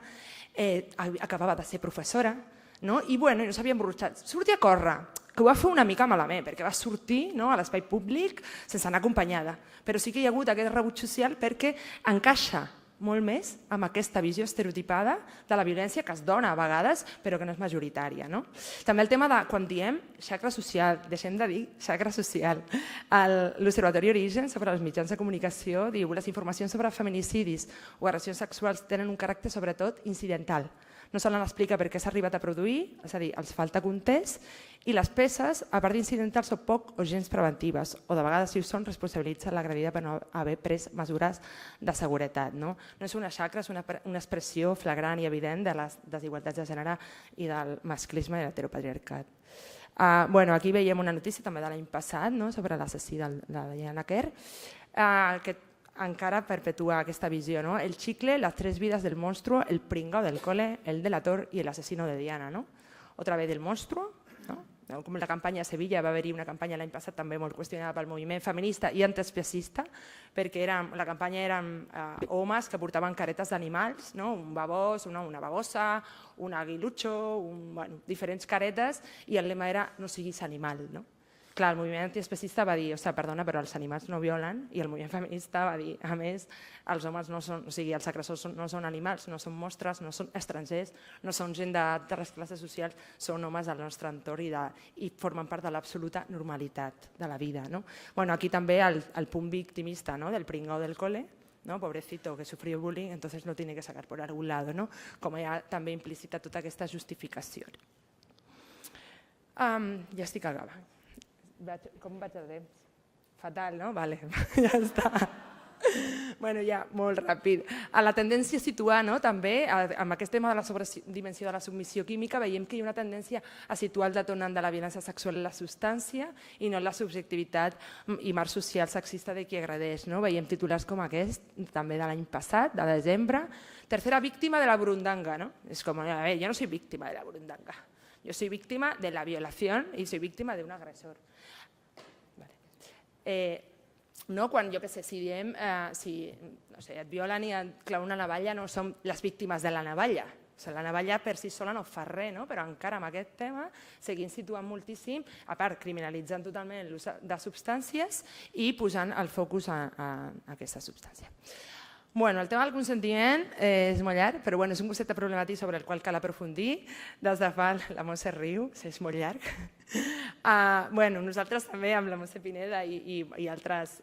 acabava de ser professora, i bueno, no s'havia emborratxat. Sortia a córrer, que ho va fer una mica malament, perquè va sortir a l'espai públic sense anar acompanyada. Però sí que hi ha hagut aquest rebuig social perquè encaixa molt més amb aquesta visió estereotipada de la violència que es dona a vegades, però que no és majoritària. No? També el tema de, quan diem xacra social, deixem de dir xacra social. L'Observatori Origen sobre els mitjans de comunicació diu les informacions sobre feminicidis o agressions sexuals tenen un caràcter sobretot incidental. No se l'explica per què s'ha arribat a produir, és a dir, els falta context, i les peces, a part d'incidentals, són poc o gens preventives, o de vegades, si ho són, responsabilitzen l'agredida per no haver pres mesures de seguretat. No és una xacra, és una expressió flagrant i evident de les desigualtats de gènere i del masclisme i l'heteropatriarcat. Aquí veiem una notícia també de l'any passat sobre l'assassí de Diana Kerr, que encara perpetua aquesta visió. El chicle, las 3 vidas del monstruo, el pringao del cole, el delator y el asesino de Diana. Otra vez del monstruo, com la campanya a Sevilla, va haver-hi una campanya l'any passat també molt qüestionada pel moviment feminista i antiespecista, perquè la campanya eren homes que portaven caretes d'animals, un babós, una babosa, un aguilucho, diferents caretes, i el lema era no siguis animal. Clar, el moviment antiespecista va dir, perdona, però els animals no violen, i el moviment feminista va dir, a més, els homes no són, o sigui, els agressors no són animals, no són mostres, no són estrangers, no són gent d'altres classes socials, són homes del nostre entorn i formen part de l'absoluta normalitat de la vida. Aquí també el punt victimista del pringao del cole, pobrecito que sufrió bullying, entonces lo tiene que sacar por algún lado, com hi ha també implícita tota aquesta justificació. Ja estic acabant. Com vaig de temps? Fatal, no? Vale, ja està. Bueno, ja, molt ràpid. A la tendència a situar, també, amb aquest tema de la sobredimensió de la submissió química, veiem que hi ha una tendència a situar el detonant de la violència sexual en la substància i no en la subjectivitat i marc social sexista de qui agredeix. Veiem titulars com aquest, també de l'any passat, de desembre. Tercera víctima de la burundanga. És com, a veure, jo no soy víctima de la burundanga. Yo soy víctima de la violación y soy víctima de un agresor. Quan, jo què sé, si diem, si et violen i et clauen una navalla, no som les víctimes de la navalla, La navalla per si sola no fa res, però encara amb aquest tema seguim situant moltíssim, a part criminalitzant totalment l'ús de substàncies i posant el focus a aquesta substància. El tema del consentiment és molt llarg, però és un concepte problemàtic sobre el qual cal aprofundir. Des de fa la Montse riu, és molt llarg. Nosaltres també amb la Montse Pineda i altres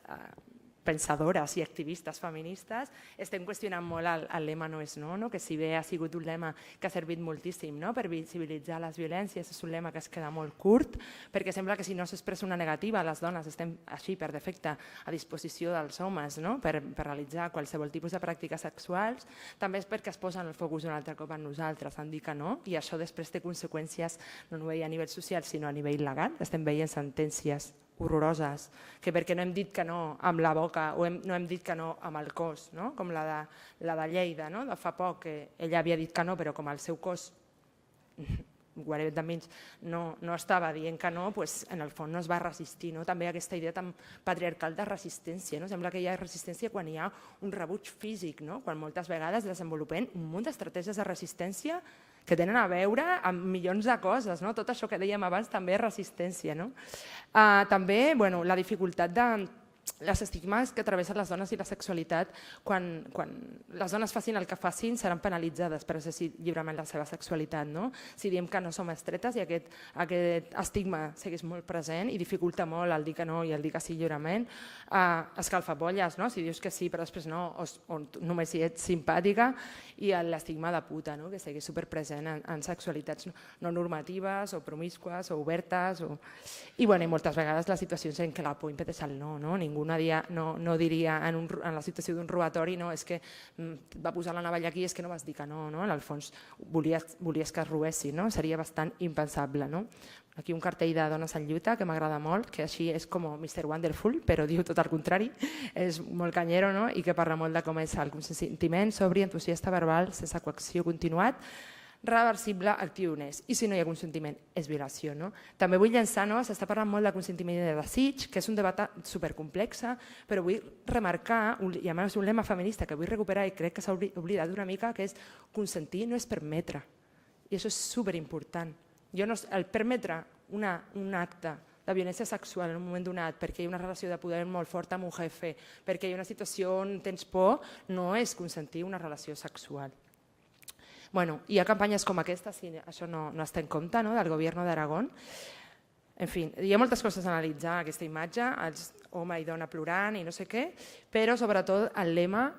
pensadores i activistes feministes estem qüestionant molt el lema no és no, que si bé ha sigut un lema que ha servit moltíssim per visibilitzar les violències, és un lema que es queda molt curt, perquè sembla que si no s'expressa una negativa, les dones estem així per defecte a disposició dels homes per realitzar qualsevol tipus de pràctiques sexuals, també és perquè es posen el focus un altre cop en nosaltres, en dir que no, i això després té conseqüències no només a nivell social sinó a nivell legal. Estem veient sentències horroroses, que perquè no hem dit que no amb la boca o no hem dit que no amb el cos, com la de Lleida, de fa poc, que ella havia dit que no, però com el seu cos guaret de mig no estava dient que no, en el fons no es va resistir. També aquesta idea tan patriarcal de resistència. Sembla que hi ha resistència quan hi ha un rebuig físic, quan moltes vegades desenvolupem un munt d'estratègies de resistència que tenen a veure amb milions de coses. Tot això que dèiem abans també és resistència. També la dificultat de les estigmes que travessen les dones i la sexualitat, quan les dones facin el que facin seran penalitzades per exercir lliurement la seva sexualitat. Si diem que no som estretes i aquest estigma segueix molt present i dificulta molt el dir que no i el dir que sí lliurement, escalfapolles, si dius que sí però després no, o només si ets simpàtica, i l'estigma de puta, que segueix superpresent en sexualitats no normatives o promíscues o obertes, i moltes vegades les situacions en què la por impedeix el no. Ningú no diria en la situació d'un robatori és que va posar la navalla aquí i és que no vas dir que no, en el fons volies que es robessin, seria bastant impensable. Aquí un cartell de Dones en lluita que m'agrada molt, que així és com Mr. Wonderful, però diu tot el contrari, és molt canyero i que parla molt de com és el consentiment sobri, entusiasta, verbal, sense coacció continuat, reversible, actiu i honest. I si no hi ha consentiment, és violació. També vull llançar, s'està parlant molt de consentiment i de desig, que és un debat supercomplex, però vull remarcar, i a més és un lema feminista que vull recuperar i crec que s'ha oblidat una mica, que és consentir no és permetre. I això és superimportant. El permetre un acte de violència sexual en un moment donat perquè hi ha una relació de poder molt forta amb un jefe, perquè hi ha una situació on tens por, no és consentir una relació sexual. Hi ha campanyes com aquesta, si això no està en compte, del govern d'Aragón. En fi, hi ha moltes coses a analitzar, aquesta imatge, home i dona plorant i no sé què, però sobretot el lema,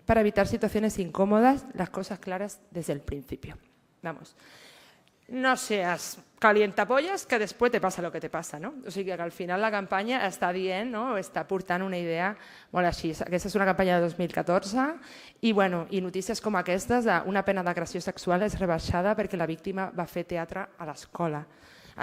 para evitar situaciones incómodas, las cosas claras desde el principio. Vamos. No seas calientapolles que després te passa el que te passa. O sigui que al final la campanya està dient, està portant una idea molt així. Aquesta és una campanya de 2014 i notícies com aquestes, una pena d'agressió sexual és rebaixada perquè la víctima va fer teatre a l'escola.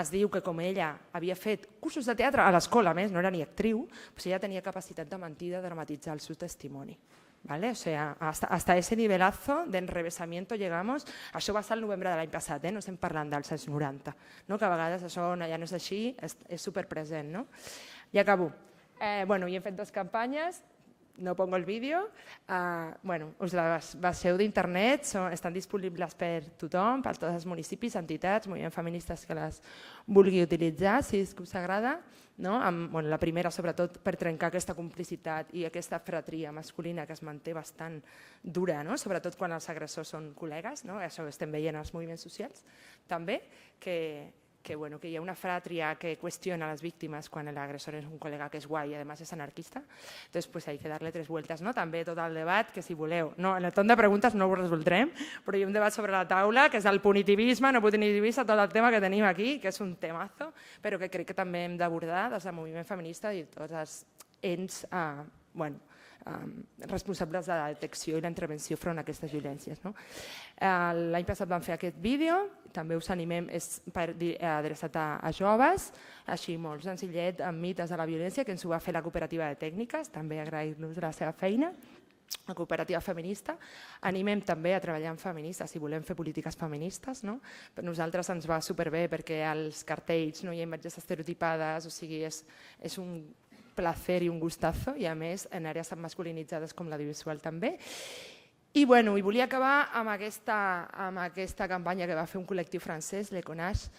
Es diu que com ella havia fet cursos de teatre a l'escola, a més, no era ni actriu, ella tenia capacitat de mentir, de dramatitzar el seu testimoni. O sea, hasta ese nivelazo de enrevesamiento llegamos. Això va ser el novembre de l'any passat, no estem parlant dels anys 90, que a vegades això ja no és així, és superpresent. I acabo. I hem fet 2 campanyes, no pongo el vídeo, us les baixeu d'internet, estan disponibles per tothom, per tots els municipis, entitats, moviments feministes que les vulgui utilitzar, si és que us agrada. La primera, sobretot, per trencar aquesta complicitat i aquesta fratria masculina que es manté bastant dura, sobretot quan els agressors són col·legues, això ho estem veient als moviments socials, també, que hi ha una fratria que qüestiona a les víctimes quan l'agressor és un col·lega que és guai i a més és anarquista, doncs hay que darle 3 vueltas. També tot el debat, que si voleu, en el torn de preguntes no ho resoldrem, però hi ha un debat sobre la taula que és el punitivisme, no punitivisme, tot el tema que tenim aquí, que és un temazo, però que crec que també hem d'abordar des del moviment feminista i tots els ens responsables de la detecció i la intervenció front a aquestes violències. L'any passat vam fer aquest vídeo, també us animem, és adreçat a joves, així molt senzillet, amb mites de la violència, que ens ho va fer la cooperativa de tècniques, també agrair-nos la seva feina, la cooperativa feminista. Animem també a treballar amb feministes si volem fer polítiques feministes. Per nosaltres ens va superbé perquè als cartells no hi ha imatges estereotipades, o sigui, és un placer i un gustazo, i a més en àrees tan masculinitzades com l'audiovisual també. I volia acabar amb aquesta campanya que va fer un col·lectiu francès, Le Connage,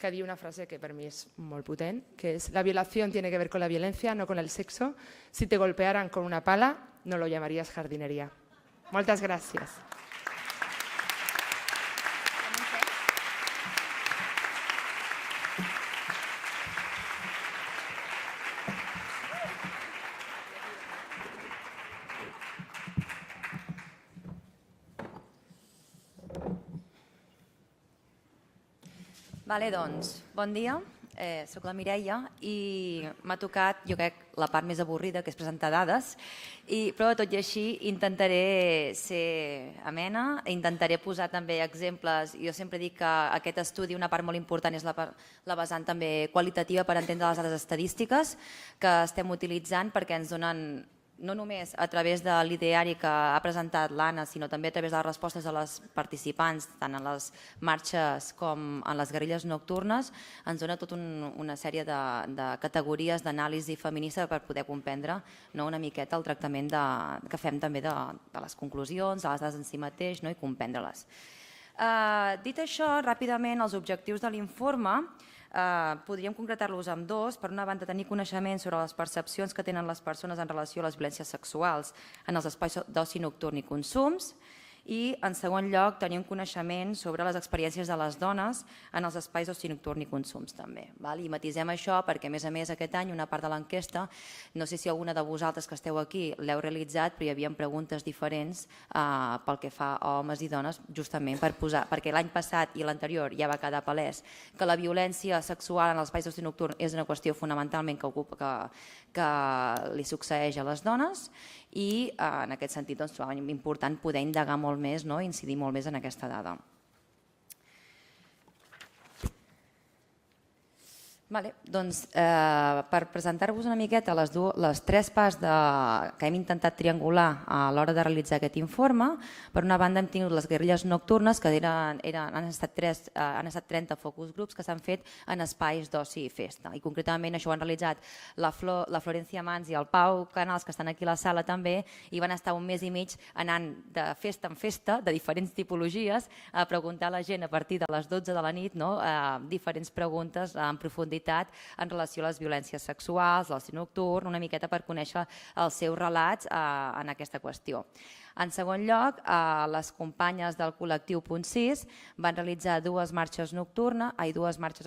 que diu una frase que per mi és molt potent, que és: la violación tiene que ver con la violencia, no con el sexo. Si te golpearan con una pala, no lo llamarías jardinería. Moltes gràcies. Vale, doncs, bon dia. Soc la Mireia i m'ha tocat, jo crec, la part més avorrida, que és presentar dades, però tot i així intentaré ser amena, intentaré posar també exemples. Jo sempre dic que aquest estudi, una part molt important és la vessant també qualitativa per entendre les dades estadístiques que estem utilitzant, perquè ens donen, no només a través de l'ideari que ha presentat l'Anna, sinó també a través de les respostes de les participants, tant en les marxes com en les guerrilles nocturnes, ens dona tota una sèrie de categories d'anàlisi feminista per poder comprendre una miqueta el tractament que fem també de les conclusions, de les dades en si mateix i comprendre-les. Dit això, ràpidament, els objectius de l'informe podríem concretar-los amb dos. Per una banda, tenir coneixement sobre les percepcions que tenen les persones en relació a les violències sexuals en els espais d'oci nocturn i consums, i, en segon lloc, tenir un coneixement sobre les experiències de les dones en els espais d'oci nocturn i consums també. I matisem això perquè, a més, aquest any una part de l'enquesta, no sé si alguna de vosaltres que esteu aquí l'heu realitzat, però hi havia preguntes diferents pel que fa a homes i dones, justament per posar, perquè l'any passat i l'anterior ja va quedar palès que la violència sexual en els espais d'oci nocturn és una qüestió fonamentalment que li succeeix a les dones, i en aquest sentit trobàvem important poder indagar molt més, incidir molt més en aquesta dada. Per presentar-vos una miqueta les tres parts que hem intentat triangular a l'hora de realitzar aquest informe, per una banda hem tingut les guerrilles nocturnes, que han estat 30 focus groups que s'han fet en espais d'oci i festa. I concretament això ho han realitzat la Florencia Mans i el Pau Canals, que estan aquí a la sala també, i van estar un mes i mig anant de festa en festa, de diferents tipologies, a preguntar a la gent a partir de les 12 de la nit diferents preguntes en profunditat en relació a les violències sexuals, l'oci nocturn, una miqueta per conèixer els seus relats en aquesta qüestió. En segon lloc, les companyes del col·lectiu Punt 6 van realitzar dues marxes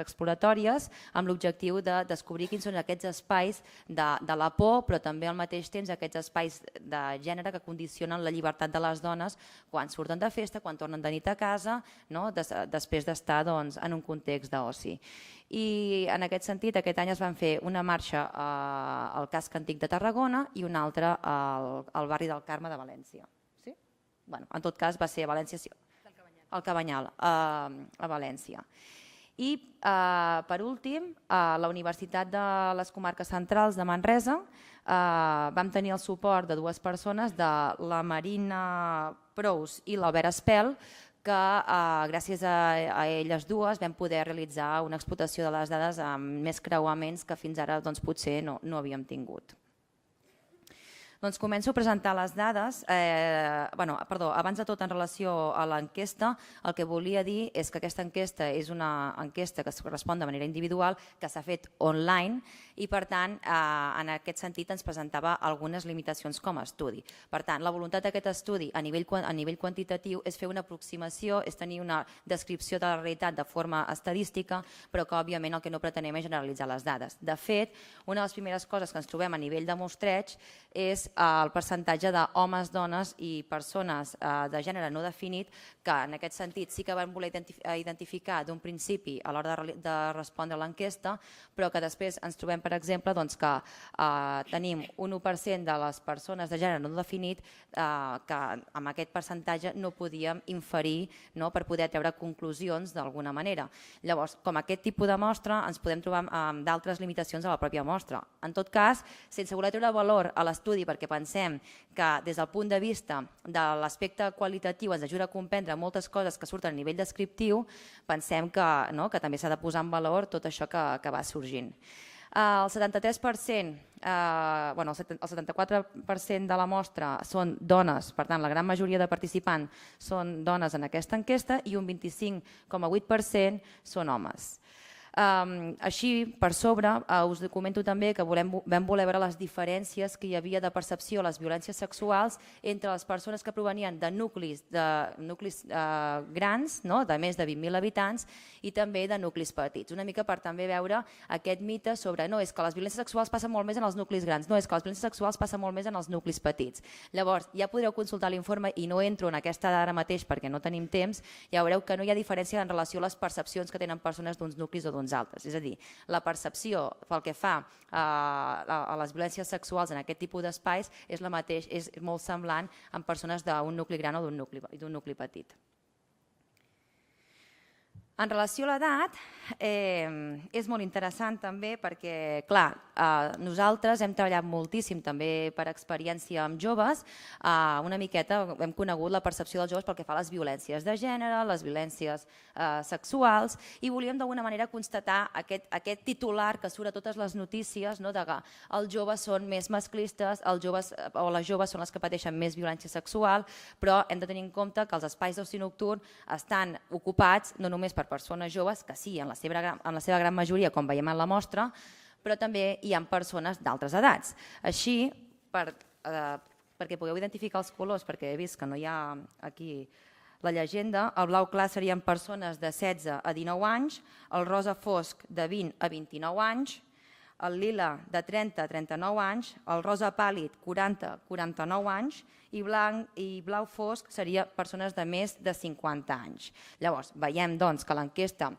exploratòries amb l'objectiu de descobrir quins són aquests espais de la por, però també al mateix temps aquests espais de gènere que condicionen la llibertat de les dones quan surten de festa, quan tornen de nit a casa, després d'estar en un context d'oci. I en aquest sentit, aquest any es van fer una marxa al casc antic de Tarragona i una altra al barri del Carme de València. En tot cas va ser a València, al Cabanyal, a València. I per últim, a la Universitat de les Comarques Centrals de Manresa vam tenir el suport de dues persones, de la Marina Prous i l'Albert Espel, que gràcies a elles dues vam poder realitzar una explotació de les dades amb més creuaments que fins ara potser no havíem tingut. Començo a presentar les dades. Abans de tot, en relació a l'enquesta, el que volia dir és que aquesta enquesta és una enquesta que es respon de manera individual, que s'ha fet online i, per tant, en aquest sentit ens presentava algunes limitacions com a estudi. Per tant, la voluntat d'aquest estudi a nivell quantitatiu és fer una aproximació, és tenir una descripció de la realitat de forma estadística, però que, òbviament, el que no pretenem és generalitzar les dades. De fet, una de les primeres coses que ens trobem a nivell de mostreig és el percentatge d'homes, dones i persones de gènere no definit, que en aquest sentit sí que van voler identificar d'un principi a l'hora de respondre a l'enquesta, però que després ens trobem, per exemple, que tenim un 1% de les persones de gènere no definit que amb aquest percentatge no podíem inferir per poder treure conclusions d'alguna manera. Llavors, com aquest tipus de mostra, ens podem trobar amb d'altres limitacions a la pròpia mostra. En tot cas, sense voler treure valor a l'estudi, perquè pensem que des del punt de vista de l'aspecte qualitatiu ens ajuda a comprendre moltes coses que surten a nivell descriptiu, pensem que també s'ha de posar en valor tot això que va sorgint. El 73%, el 74% de la mostra són dones, per tant, la gran majoria de participants són dones en aquesta enquesta i un 25,8% són homes. Així, per sobre, us comento també que vam voler veure les diferències que hi havia de percepció a les violències sexuals entre les persones que provenien de nuclis grans, de més de 20.000 habitants, i també de nuclis petits. Una mica per també veure aquest mite sobre no és que les violències sexuals passen molt més en els nuclis grans, no és que les violències sexuals passen molt més en els nuclis petits. Llavors, ja podreu consultar l'informe i no entro en aquesta d'ara mateix perquè no tenim temps, ja veureu que no hi ha diferència en relació a les percepcions que tenen persones d'uns nuclis o d'uns altres. És a dir, la percepció pel que fa a les violències sexuals en aquest tipus d'espais és la mateixa, és molt semblant en persones d'un nucli gran o d'un nucli petit. En relació a l'edat, és molt interessant també perquè, clar, nosaltres hem treballat moltíssim també per experiència amb joves, una miqueta hem conegut la percepció dels joves pel que fa a les violències de gènere, les violències sexuals, i volíem d'alguna manera constatar aquest titular que surt a totes les notícies de que els joves són més masclistes, els joves o les joves són les que pateixen més violència sexual, però hem de tenir en compte que els espais d'oci nocturn estan ocupats no només per persones joves, que sí, en la seva gran majoria, com veiem en la mostra, però també hi ha persones d'altres edats. Així, perquè pugueu identificar els colors, perquè he vist que no hi ha aquí la llegenda, el blau clar serien persones de 16 a 19 anys, el rosa fosc de 20 a 29 anys, el lila de 30 a 39 anys, el rosa pàl·lid 40 a 49 anys i blau fosc seria persones de més de 50 anys. Llavors, veiem doncs, que l'enquesta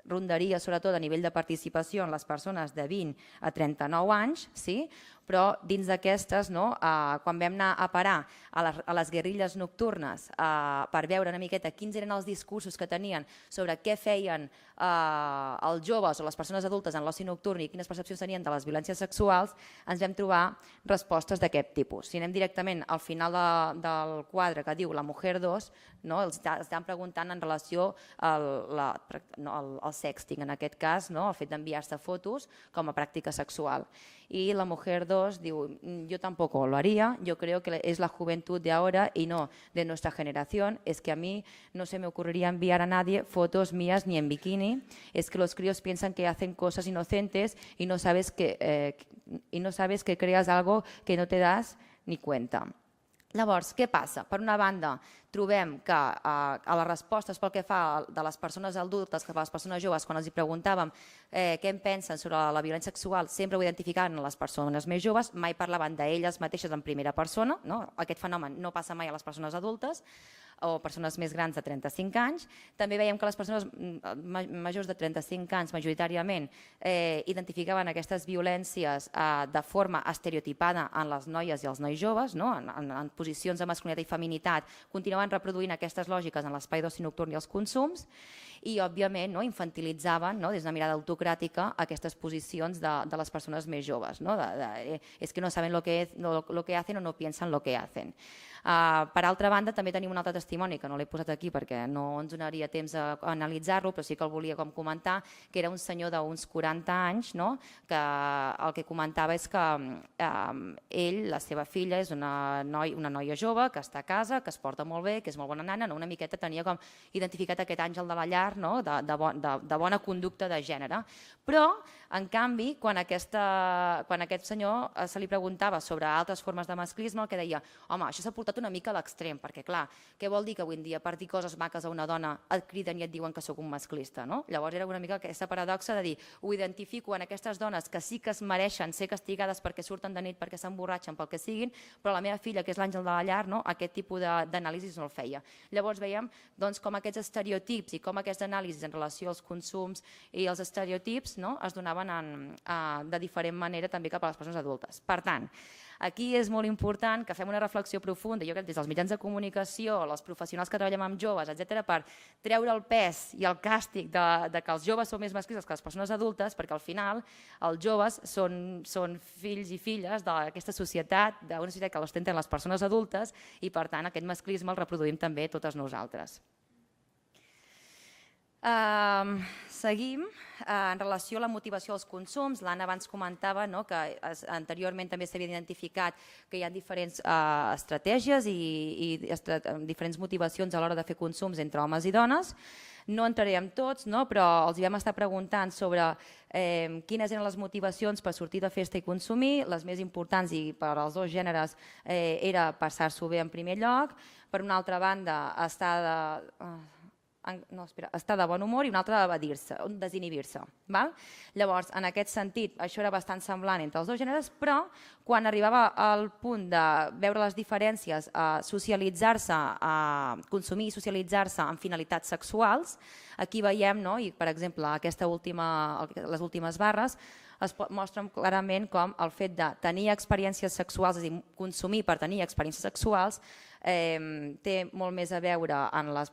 rondaria sobretot a nivell de participació en les persones de 20 a 39 anys, sí? Però dins d'aquestes, quan vam anar a parar a les guerrilles nocturnes per veure una miqueta quins eren els discursos que tenien sobre què feien els joves o les persones adultes en l'oci nocturn i quines percepcions tenien de les violències sexuals, ens vam trobar respostes d'aquest tipus. Si anem directament al final del quadre que diu la Mujer 2, els estan preguntant en relació al sexting, en aquest cas, el fet d'enviar-se fotos com a pràctica sexual. Y la Mujer 2 digo, yo tampoco lo haría, yo creo que es la juventud de ahora y no de nuestra generación, es que a mí no se me ocurriría enviar a nadie fotos mías ni en bikini, es que los críos piensan que hacen cosas inocentes y no sabes que creas algo que no te das ni cuenta. Llavors, què passa? Per una banda, trobem que a les respostes pel que fa de les persones adultes, que a les persones joves, quan els preguntàvem què en pensen sobre la violència sexual, sempre ho identificaven les persones més joves, mai parlaven d'elles mateixes en primera persona, aquest fenomen no passa mai a les persones adultes, o persones més grans de 35 anys. També veiem que les persones majors de 35 anys majoritàriament identificaven aquestes violències de forma estereotipada en les noies i els nois joves, en posicions de masculinitat i feminitat, continuaven reproduint aquestes lògiques en l'espai d'oci nocturn i els consums i, òbviament, infantilitzaven des d'una mirada autocràtica aquestes posicions de les persones més joves. És que no saben lo que hacen o no piensan lo que hacen. Per altra banda, també tenim un altre testimoni, que no l'he posat aquí perquè no ens donaria temps a analitzar-lo, però sí que el volia comentar, que era un senyor d'uns 40 anys, que el que comentava és que ell, la seva filla, és una noia jove, que està a casa, que es porta molt bé, que és molt bona nana, una miqueta tenia com identificat aquest àngel de la llar, de bona conducta de gènere. Però, en canvi, quan aquest senyor se li preguntava sobre altres formes de masclisme, el que deia, home, això s'ha portat una mica a l'extrem, perquè clar, què vol dir que avui en dia per dir coses maques a una dona et criden i et diuen que sóc un masclista? Llavors era una mica aquesta paradoxa de dir, ho identifico en aquestes dones que sí que es mereixen ser castigades perquè surten de nit, perquè s'emborratxen, pel que siguin, però la meva filla, que és l'àngel de la llar, aquest tipus d'anàlisis no el feia. Llavors veiem com aquests estereotips i com aquests anàlisis en relació als consums i els estereotips es donaven de diferent manera també cap a les persones adultes. Per tant, aquí és molt important que fem una reflexió profunda, jo crec, des dels mitjans de comunicació, els professionals que treballem amb joves, etc., per treure el pes i el càstig de que els joves són més masclistes que les persones adultes, perquè al final els joves són fills i filles d'aquesta societat, d'una societat que l'ostenten les persones adultes i, per tant, aquest masclisme el reproduïm també totes nosaltres. Seguim. En relació a la motivació als consums, l'Anna abans comentava que anteriorment també s'havien identificat que hi ha diferents estratègies i diferents motivacions a l'hora de fer consums entre homes i dones. No entraré en tots, però els vam estar preguntant sobre quines eren les motivacions per sortir de festa i consumir. Les més importants i per als dos gèneres era passar-s'ho bé en primer lloc. Per una altra banda, estar de bon humor i una altra desinhibir-se. Llavors, en aquest sentit, això era bastant semblant entre els dos gèneres, però quan arribava al punt de veure les diferències, socialitzar-se, consumir i socialitzar-se amb finalitats sexuals, aquí veiem, i per exemple, les últimes barres, es mostren clarament com el fet de tenir experiències sexuals, és a dir, consumir per tenir experiències sexuals, té molt més a veure en una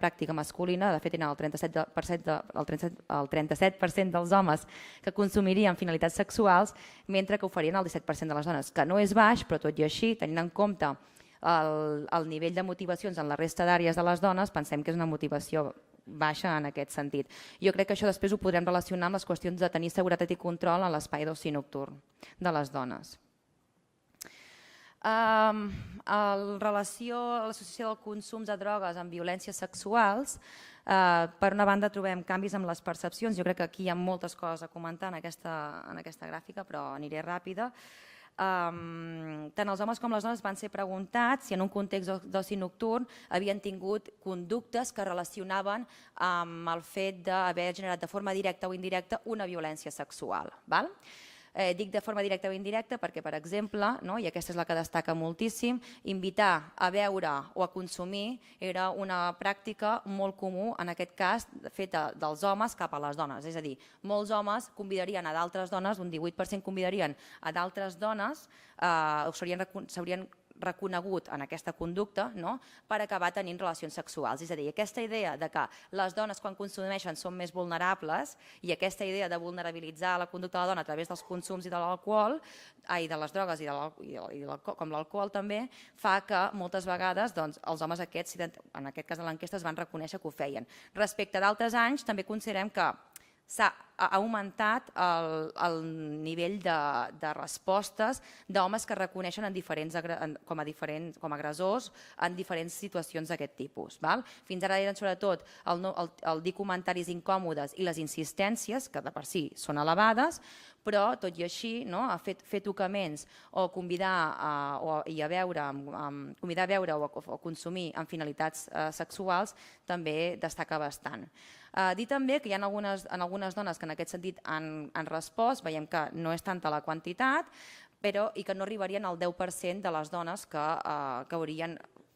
pràctica masculina. De fet, tenen el 37% dels homes que consumirien finalitats sexuals, mentre que ho farien el 17% de les dones, que no és baix, però tot i així, tenint en compte el nivell de motivacions en la resta d'àrees de les dones, pensem que és una motivació baixa en aquest sentit. Jo crec que això després ho podrem relacionar amb les qüestions de tenir seguretat i control en l'espai d'oci nocturn de les dones. En relació a l'associació del consum de drogues amb violències sexuals, per una banda trobem canvis en les percepcions. Jo crec que aquí hi ha moltes coses a comentar en aquesta gràfica, però aniré ràpida. Tant els homes com les dones van ser preguntats si en un context d'oci nocturn havien tingut conductes que relacionaven amb el fet d'haver generat de forma directa o indirecta una violència sexual. Dic de forma directa o indirecta perquè, per exemple, i aquesta és la que destaca moltíssim, invitar a beure o a consumir era una pràctica molt comú, en aquest cas, feta dels homes cap a les dones. És a dir, molts homes convidarien a d'altres dones, un 18% convidarien a d'altres dones, s'haurien reconegut en aquesta conducta per acabar tenint relacions sexuals. És a dir, aquesta idea de que les dones quan consumeixen són més vulnerables i aquesta idea de vulnerabilitzar la conducta de la dona a través dels consums i de l'alcohol, de les drogues com l'alcohol també, fa que moltes vegades els homes aquests, en aquest cas de l'enquesta, es van reconèixer que ho feien. Respecte d'altres anys, també considerem que s'ha augmentat el nivell de respostes d'homes que reconeixen com a agressors en diferents situacions d'aquest tipus. Fins ara eren sobretot el dir comentaris incòmodes i les insistències, que de per si són elevades, però tot i així fer tocaments o convidar a beure o consumir amb finalitats sexuals també destaca bastant. Dir també que hi ha algunes dones que en aquest sentit han respost, veiem que no és tanta la quantitat, i que no arribarien al 10% de les dones que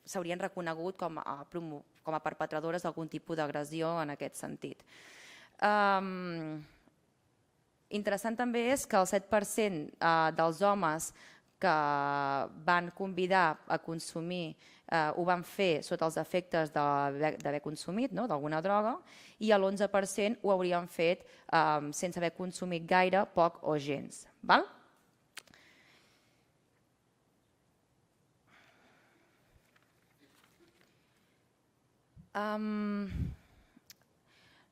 s'haurien reconegut com a perpetradores d'algun tipus d'agressió en aquest sentit. Interessant també és que el 7% dels homes que van convidar a consumir ho van fer sota els efectes d'haver consumit d'alguna droga i l'11% ho haurien fet sense haver consumit gaire, poc o gens.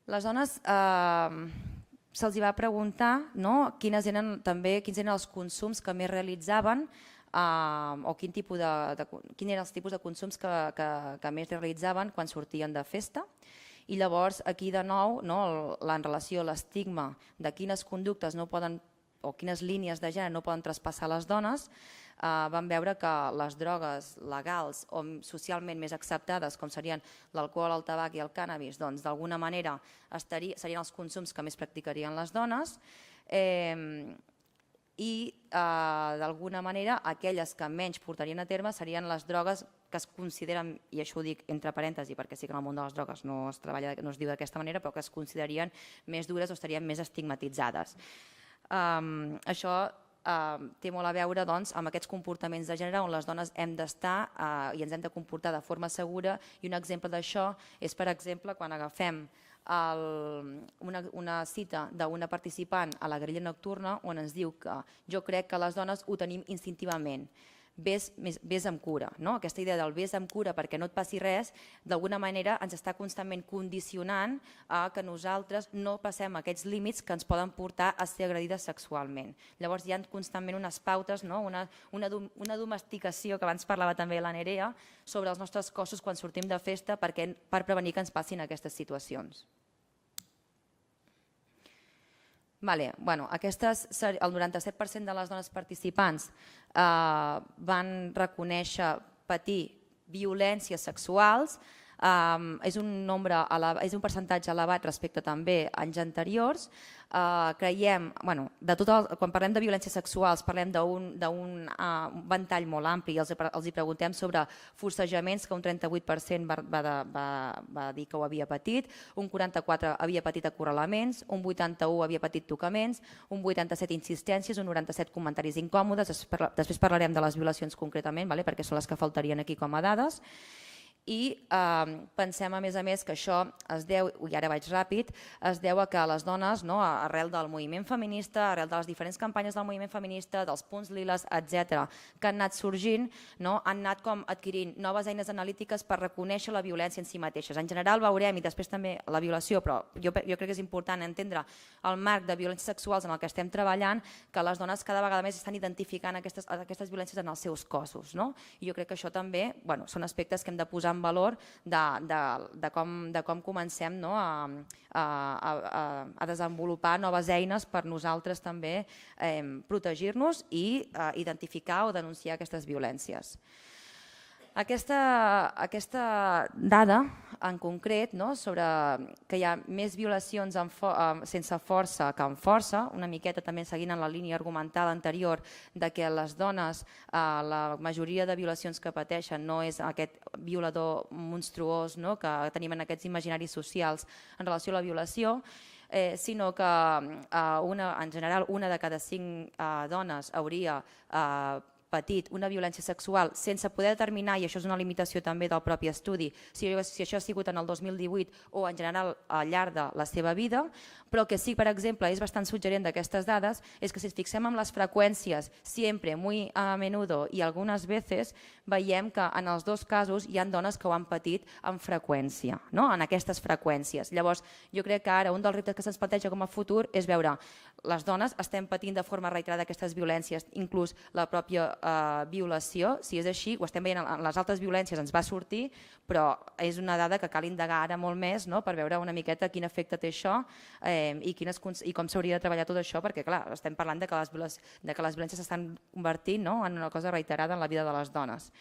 Les dones se'ls va preguntar quins eren els consums que més realitzaven o quins eren els tipus de consums que més realitzaven quan sortien de festa. I llavors aquí de nou, en relació a l'estigma de quines conductes no poden o quines línies de gènere no poden traspassar les dones, vam veure que les drogues legals o socialment més acceptades, com serien l'alcohol, el tabac i el cànnabis, doncs d'alguna manera serien els consums que més practicarien les dones i d'alguna manera aquelles que menys portarien a terme serien les drogues que es consideren, i això ho dic entre parèntesi perquè sí que en el món de les drogues no es diu d'aquesta manera, però que es considerarien més dures o estarien més estigmatitzades. Això té molt a veure amb aquests comportaments de gènere on les dones hem d'estar i ens hem de comportar de forma segura, i un exemple d'això és, per exemple, quan agafem una cita d'una participant a la guerrilla nocturna on ens diu que jo crec que les dones ho tenim instintivament. vés amb cura. Aquesta idea del vés amb cura perquè no et passi res, d'alguna manera ens està constantment condicionant a que nosaltres no passem aquests límits que ens poden portar a ser agredides sexualment. Llavors hi ha constantment unes pautes, una domesticació que abans parlava també la Nerea, sobre els nostres cossos quan sortim de festa per prevenir que ens passin aquestes situacions. El 97% de les dones participants van reconèixer patir violències sexuals. És un percentatge elevat respecte també a anys anteriors. Creiem, quan parlem de violències sexuals parlem d'un ventall molt ampli, els preguntem sobre forcejaments, que un 38% va dir que ho havia patit, un 44% havia patit acorralaments, un 81% havia patit tocaments, un 87% insistències, un 97% comentaris incòmodes. Després parlarem de les violacions concretament, perquè són les que faltarien aquí com a dades. I pensem, a més, que això es deu, i ara vaig ràpid, es deu a que les dones, arrel del moviment feminista, arrel de les diferents campanyes del moviment feminista, dels punts liles, etc., que han anat sorgint, han anat com adquirint noves eines analítiques per reconèixer la violència en si mateixes. En general veurem, i després també la violació, però jo crec que és important entendre el marc de violències sexuals en el que estem treballant, que les dones cada vegada més estan identificant aquestes violències en els seus cossos. I jo crec que això també són aspectes que hem de posar en valor de com comencem a desenvolupar noves eines per nosaltres també protegir-nos i identificar o denunciar aquestes violències. Aquesta dada en concret sobre que hi ha més violacions sense força que amb força, una miqueta també seguint en la línia argumental anterior de que les dones, la majoria de violacions que pateixen no és aquest violador monstruós que tenim en aquests imaginaris socials en relació a la violació, sinó que en general una de cada 5 dones hauria patit una violència sexual sense poder determinar, i això és una limitació també del propi estudi, si això ha sigut en el 2018 o en general al llarg de la seva vida, però que sí, per exemple, és bastant suggerent d'aquestes dades, és que si ens fixem en les freqüències, siempre, muy a menudo i algunes veces, veiem que en els dos casos hi ha dones que ho han patit amb freqüència, en aquestes freqüències. Llavors, jo crec que ara un dels reptes que se'ns planteja com a futur és veure, les dones estem patint de forma reiterada aquestes violències, inclús la pròpia violació, si és així, ho estem veient en les altres violències, ens va sortir, però és una dada que cal indagar ara molt més per veure una miqueta quin efecte té això i com s'hauria de treballar tot això, perquè clar, estem parlant de que les violències s'estan convertint en una cosa reiterada en la vida de les dones.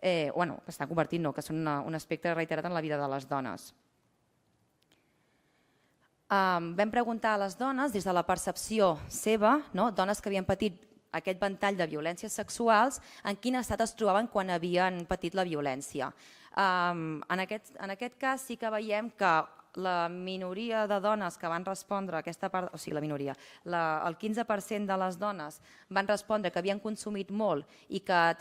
Que estan convertint, no, que són un aspecte reiterat en la vida de les dones. Vam preguntar a les dones, des de la percepció seva, dones que havien patit aquest ventall de violències sexuals, en quin estat es trobaven quan havien patit la violència. En aquest cas sí que veiem que la minoria de dones que van respondre a aquesta part, o sigui, la minoria, el 15% de les dones van respondre que havien consumit molt i que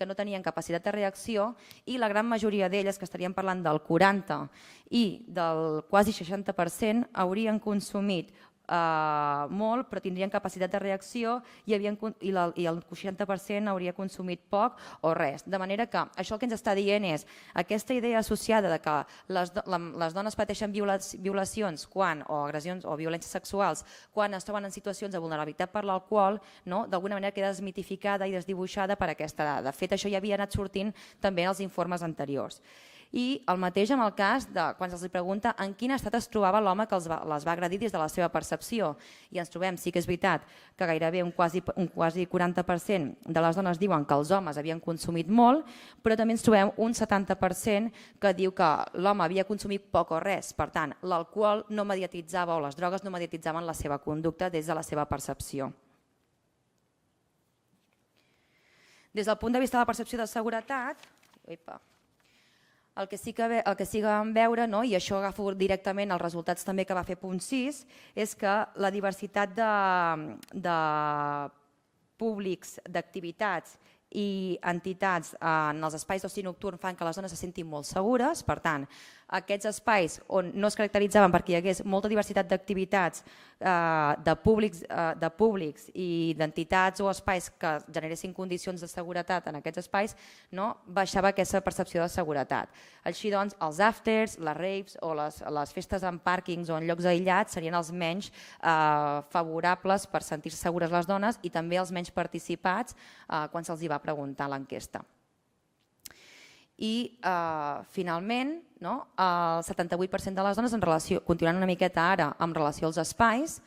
no tenien capacitat de reacció, i la gran majoria d'elles, que estaríem parlant del 40% i del quasi 60%, haurien consumit molt, però tindrien capacitat de reacció i el 60% hauria consumit poc o res. De manera que això el que ens està dient és aquesta idea associada de que les dones pateixen violacions o agressions o violències sexuals quan es troben en situacions de vulnerabilitat per l'alcohol, d'alguna manera queda desmitificada i desdibuixada per aquesta dada. De fet, això ja havia anat sortint també en els informes anteriors. I el mateix amb el cas de quan se'ls pregunta en quin estat es trobava l'home que les va agredir des de la seva percepció. I ens trobem, sí que és veritat, que gairebé un quasi 40% de les dones diuen que els homes havien consumit molt, però també ens trobem un 70% que diu que l'home havia consumit poc o res. Per tant, l'alcohol no mediatitzava o les drogues no mediatitzaven la seva conducta des de la seva percepció. Des del punt de vista de la percepció de seguretat, el que sí que vam veure, i això agafo directament els resultats també que va fer Punt 6, és que la diversitat de públics, d'activitats i entitats en els espais d'oci nocturn fan que les dones se sentin molt segures. Per tant, aquests espais on no es caracteritzaven perquè hi hagués molta diversitat d'activitats, de públics i d'entitats o espais que generessin condicions de seguretat en aquests espais, baixava aquesta percepció de seguretat. Així doncs, els afters, les raves o les festes en pàrquings o en llocs aïllats serien els menys favorables per sentir-se segures les dones i també els menys participats quan se'ls va preguntar a l'enquesta. I finalment, el 78% de les dones, continuant una miqueta ara en relació als espais,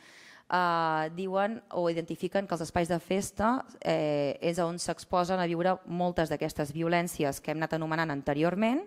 diuen o identifiquen que els espais de festa és on s'exposen a viure moltes d'aquestes violències que hem anat anomenant anteriorment,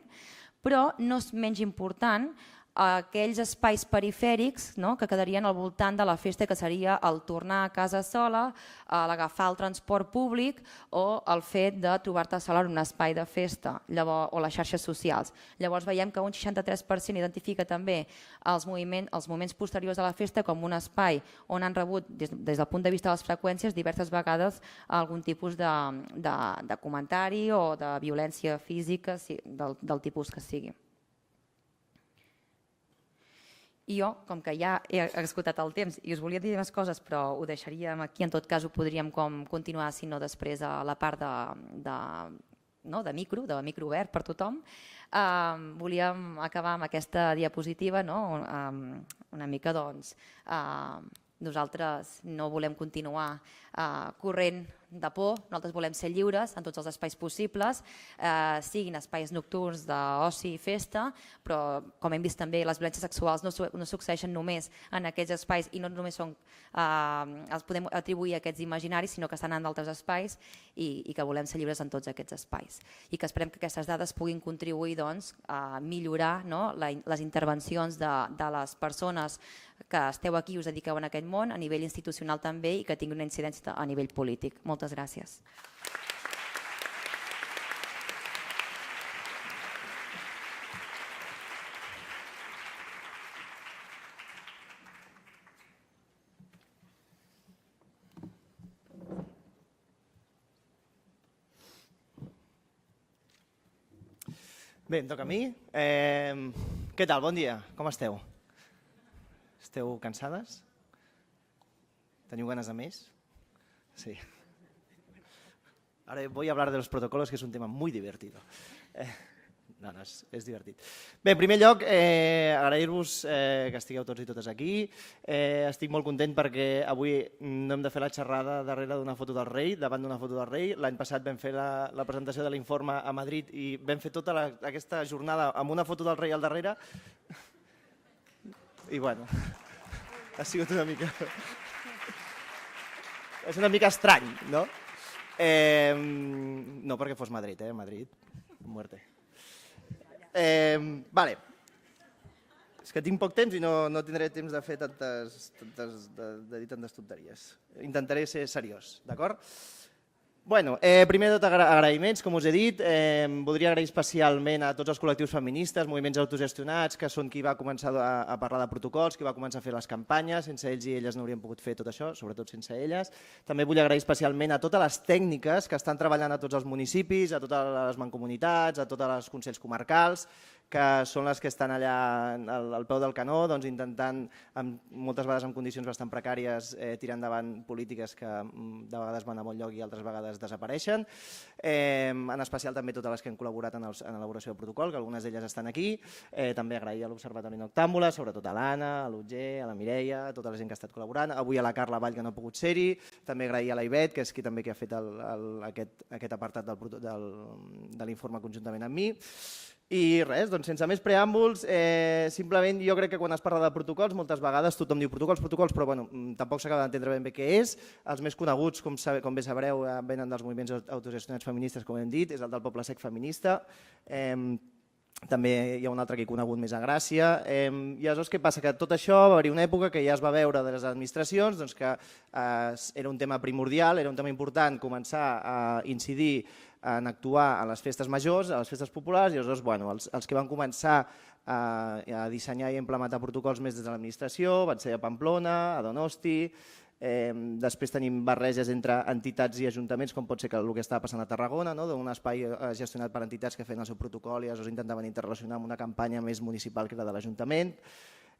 però no és menys important aquells espais perifèrics que quedarien al voltant de la festa, que seria el tornar a casa sola, l'agafar el transport públic o el fet de trobar-te sola en un espai de festa o les xarxes socials. Llavors veiem que un 63% identifica també els moments posteriors a la festa com un espai on han rebut, des del punt de vista de les freqüències, diverses vegades algun tipus de comentari o de violència física del tipus que sigui. I jo, com que ja he esgotat el temps i us volia dir més coses, però ho deixaríem aquí, en tot cas ho podríem continuar, si no després a la part de micro obert per tothom. Volíem acabar amb aquesta diapositiva, una mica doncs, nosaltres no volem continuar corrent de por, nosaltres volem ser lliures en tots els espais possibles, siguin espais nocturns d'oci i festa, però com hem vist també les violències sexuals no succeeixen només en aquests espais i no només els podem atribuir a aquests imaginaris, sinó que estan en d'altres espais i que volem ser lliures en tots aquests espais. I que esperem que aquestes dades puguin contribuir a millorar les intervencions de les persones que esteu aquí i us dediqueu en aquest món, a nivell institucional també, i que tingui una incidència a nivell polític. Moltes gràcies. Bé, em toca a mi. Què tal? Bon dia. Com esteu? Esteu cansades? Teniu ganes de més? Sí. Ahora voy a hablar de los protocolos, que es un tema muy divertido. No, és divertit. Bé, en primer lloc, agrair-vos que estigueu tots i totes aquí. Estic molt content perquè avui no hem de fer la xerrada darrere d'una foto del rei, davant d'una foto del rei. L'any passat vam fer la presentació de l'informe a Madrid i vam fer tota aquesta jornada amb una foto del rei al darrere. I bueno, ha sigut una mica... És una mica estrany, no? No perquè fos Madrid, Madrid, muerte. Vale. És que tinc poc temps i no tindré temps de fer de dir tantes tonteries. Intentaré ser seriós, d'acord? Bueno, primer de tot agraïments, com us he dit. Voldria agrair especialment a tots els col·lectius feministes, moviments autogestionats, que són qui va començar a parlar de protocols, qui va començar a fer les campanyes. Sense ells i elles no hauríem pogut fer tot això, sobretot sense elles. També vull agrair especialment a totes les tècniques que estan treballant a tots els municipis, a totes les mancomunitats, a tots els consells comarcals, que són les que estan allà al peu del canó, intentant, moltes vegades en condicions bastant precàries, tirar endavant polítiques que de vegades van a bon lloc i altres vegades desapareixen. En especial també totes les que han col·laborat en l'elaboració del protocol, que algunes d'elles estan aquí. També agrair a l'Observatori Noctàmbula, sobretot a l'Anna, a l'Otger, a la Mireia, a tota la gent que ha estat col·laborant. Avui a la Carla Vall, que no ha pogut ser-hi. També agrair a la Ivet, que és qui també ha fet aquest apartat de l'informe conjuntament amb mi. I res, doncs sense més preàmbuls, simplement jo crec que quan es parla de protocols moltes vegades tothom diu protocols, però tampoc s'acaba d'entendre ben bé què és. Els més coneguts, com bé sabreu, venen dels moviments autogestionats feministes, com hem dit, és el del Poble Sec feminista. També hi ha un altre que he conegut més a Gràcia. I aleshores què passa? Que tot això va haver-hi una època que ja es va veure de les administracions que era un tema primordial, era un tema important començar a incidir en actuar a les festes majors, a les festes populars, i aleshores els que van començar a dissenyar i implementar protocols més des de l'administració van ser a Pamplona, a Donosti, Després tenim barreges entre entitats i ajuntaments, com pot ser el que estava passant a Tarragona, d'un espai gestionat per entitats que feien el seu protocol i aleshores intentaven interrelacionar amb una campanya més municipal que era de l'Ajuntament.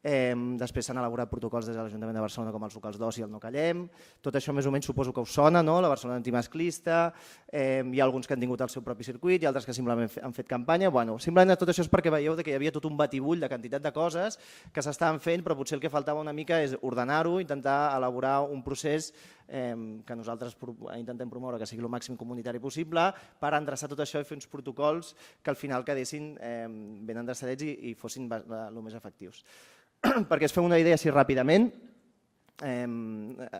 Després s'han elaborat protocols des de l'Ajuntament de Barcelona com els locals d'oci i el No Callem. Tot això més o menys suposo que us sona, la Barcelona antimasclista, hi ha alguns que han tingut el seu propi circuit i altres que simplement han fet campanya. Simplement tot això és perquè veieu que hi havia tot un batibull de quantitat de coses que s'estaven fent, però potser el que faltava una mica és ordenar-ho, intentar elaborar un procés que nosaltres intentem promoure que sigui el màxim comunitari possible per endreçar tot això i fer uns protocols que al final quedessin ben endreçadets i fossin el més efectius. Perquè es feu una idea així ràpidament,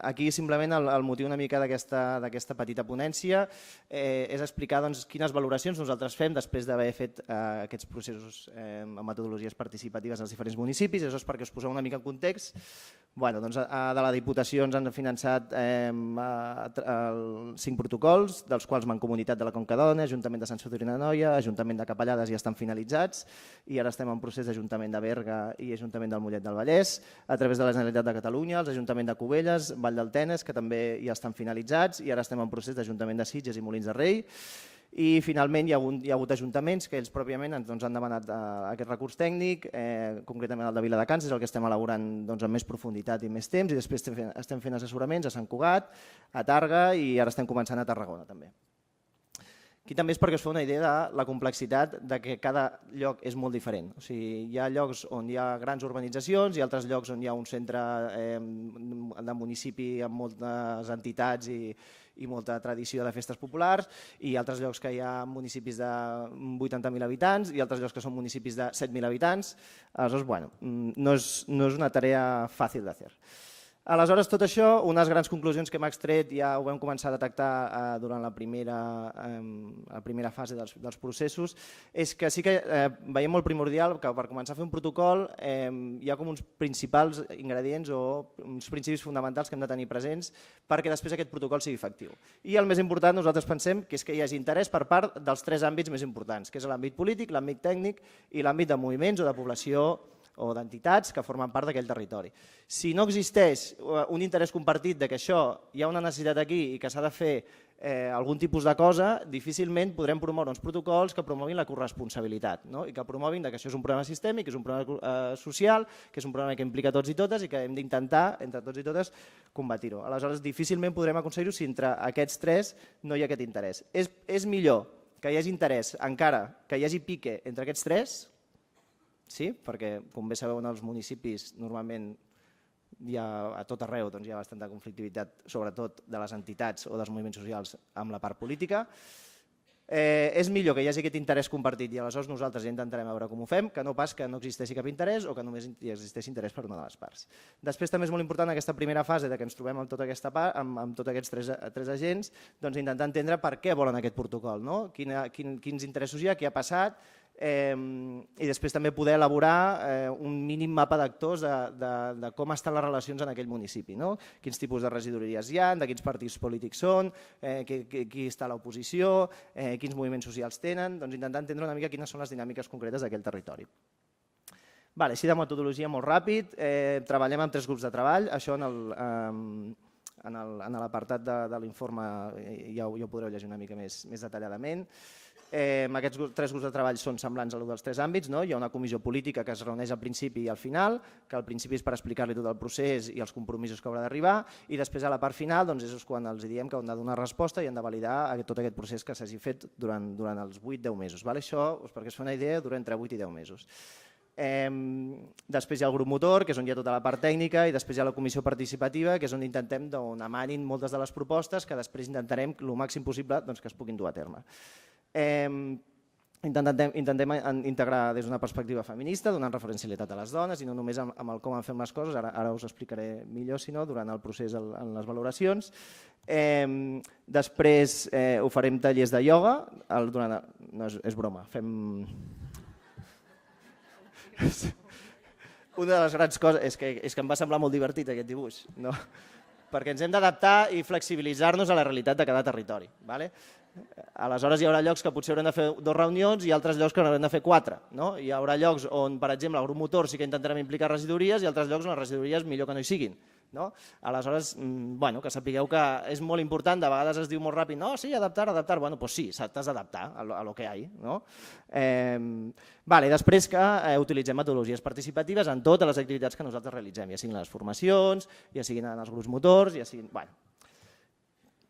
aquí simplement el motiu una mica d'aquesta petita ponència és explicar quines valoracions nosaltres fem després d'haver fet aquests processos amb metodologies participatives als diferents municipis. Això és perquè us poseu una mica en context. De la Diputació ens han finançat 5 protocols, dels quals Mancomunitat de la Conca d'Ona, Ajuntament de Sant Sadurní d'Anoia, Ajuntament de Capellades ja estan finalitzats i ara estem en procés d'Ajuntament de Berga i Ajuntament del Mollet del Vallès, a través de la Generalitat de Catalunya, els Ajuntament de Cubelles, Vall del Tenes, que també ja estan finalitzats, i ara estem en procés d'Ajuntament de Sitges i Molins de Rei. I finalment hi ha hagut ajuntaments que ells pròpiament han demanat aquest recurs tècnic, concretament el de Viladecans, és el que estem elaborant amb més profunditat i més temps, i després estem fent assessoraments a Sant Cugat, a Targa i ara estem començant a Tarragona també. Aquí també és perquè us fa una idea de la complexitat de que cada lloc és molt diferent. O sigui, hi ha llocs on hi ha grans urbanitzacions i altres llocs on hi ha un centre de municipi amb moltes entitats i molta tradició de festes populars, i altres llocs que hi ha municipis de 80.000 habitants i altres llocs que són municipis de 7.000 habitants. Aleshores, no és una tarea fàcil de fer. Aleshores, tot això, unes grans conclusions que hem extret, ja ho vam començar a detectar durant la primera fase dels processos, és que sí que veiem molt primordial que per començar a fer un protocol hi ha com uns principals ingredients o uns principis fonamentals que hem de tenir presents perquè després aquest protocol sigui efectiu. I el més important, nosaltres pensem, que és que hi hagi interès per part dels 3 àmbits més importants, que és l'àmbit polític, l'àmbit tècnic i l'àmbit de moviments o de població o d'entitats que formen part d'aquell territori. Si no existeix un interès compartit de que això hi ha una necessitat aquí i que s'ha de fer algun tipus de cosa, difícilment podrem promoure uns protocols que promoguin la corresponsabilitat i que promoguin que això és un problema sistèmic, que és un problema social, que és un problema que implica tots i totes i que hem d'intentar, entre tots i totes, combatir-ho. Aleshores, difícilment podrem aconseguir-ho si entre aquests 3 no hi ha aquest interès. És millor que hi hagi interès, encara que hi hagi pique entre aquests 3, sí, perquè, com bé sabeu, en els municipis normalment a tot arreu hi ha bastanta conflictivitat, sobretot de les entitats o dels moviments socials amb la part política. És millor que hi hagi aquest interès compartit i aleshores nosaltres ja intentarem veure com ho fem, que no pas que no existeixi cap interès o que només hi existeixi interès per una de les parts. Després també és molt important aquesta primera fase que ens trobem amb tots aquests 3 agents, intentar entendre per què volen aquest protocol, quins interessos hi ha, què ha passat, i després també poder elaborar un mínim mapa d'actors de com estan les relacions en aquell municipi, quins tipus de regidories hi ha, de quins partits polítics són, qui està a l'oposició, quins moviments socials tenen, intentar entendre una mica quines són les dinàmiques concretes d'aquell territori. Així de metodologia molt ràpid, treballem amb 3 grups de treball, això en l'apartat de l'informe ja ho podreu llegir una mica més detalladament. Aquests 3 grups de treball són semblants a dels 3 àmbits. Hi ha una comissió política que es reuneix al principi i al final, que al principi és per explicar-li tot el procés i els compromisos que haurà d'arribar, i després a la part final és quan els diem que han de donar resposta i han de validar tot aquest procés que s'hagi fet durant els 8-10 mesos. Això, perquè es fa una idea, dura entre 8 i 10 mesos. Després hi ha el grup motor, que és on hi ha tota la part tècnica, i després hi ha la comissió participativa, que és on intentem on emanin moltes de les propostes que després intentarem el màxim possible que es puguin dur a terme. Intentem integrar des d'una perspectiva feminista, donant referencialitat a les dones i no només amb el com en fem les coses, ara us explicaré millor si no, durant el procés en les valoracions. Després oferim tallers de ioga, no és broma, fem... Una de les grans coses és que em va semblar molt divertit aquest dibuix, perquè ens hem d'adaptar i flexibilitzar-nos a la realitat de cada territori. Aleshores hi haurà llocs que potser haurem de fer 2 reunions i altres llocs que haurem de fer 4. Hi haurà llocs on, per exemple, el grup motor sí que intentarem implicar regidories i altres llocs on les regidories millor que no hi siguin. No? Aleshores, que sapigueu que és molt important, de vegades es diu molt ràpid, no, sí, adaptar, bueno, doncs sí, t'has d'adaptar a lo que hi ha. No? Després que utilitzem metodologies participatives en totes les activitats que nosaltres realitzem, ja siguin les formacions, ja siguin en els grups motors, ja siguin...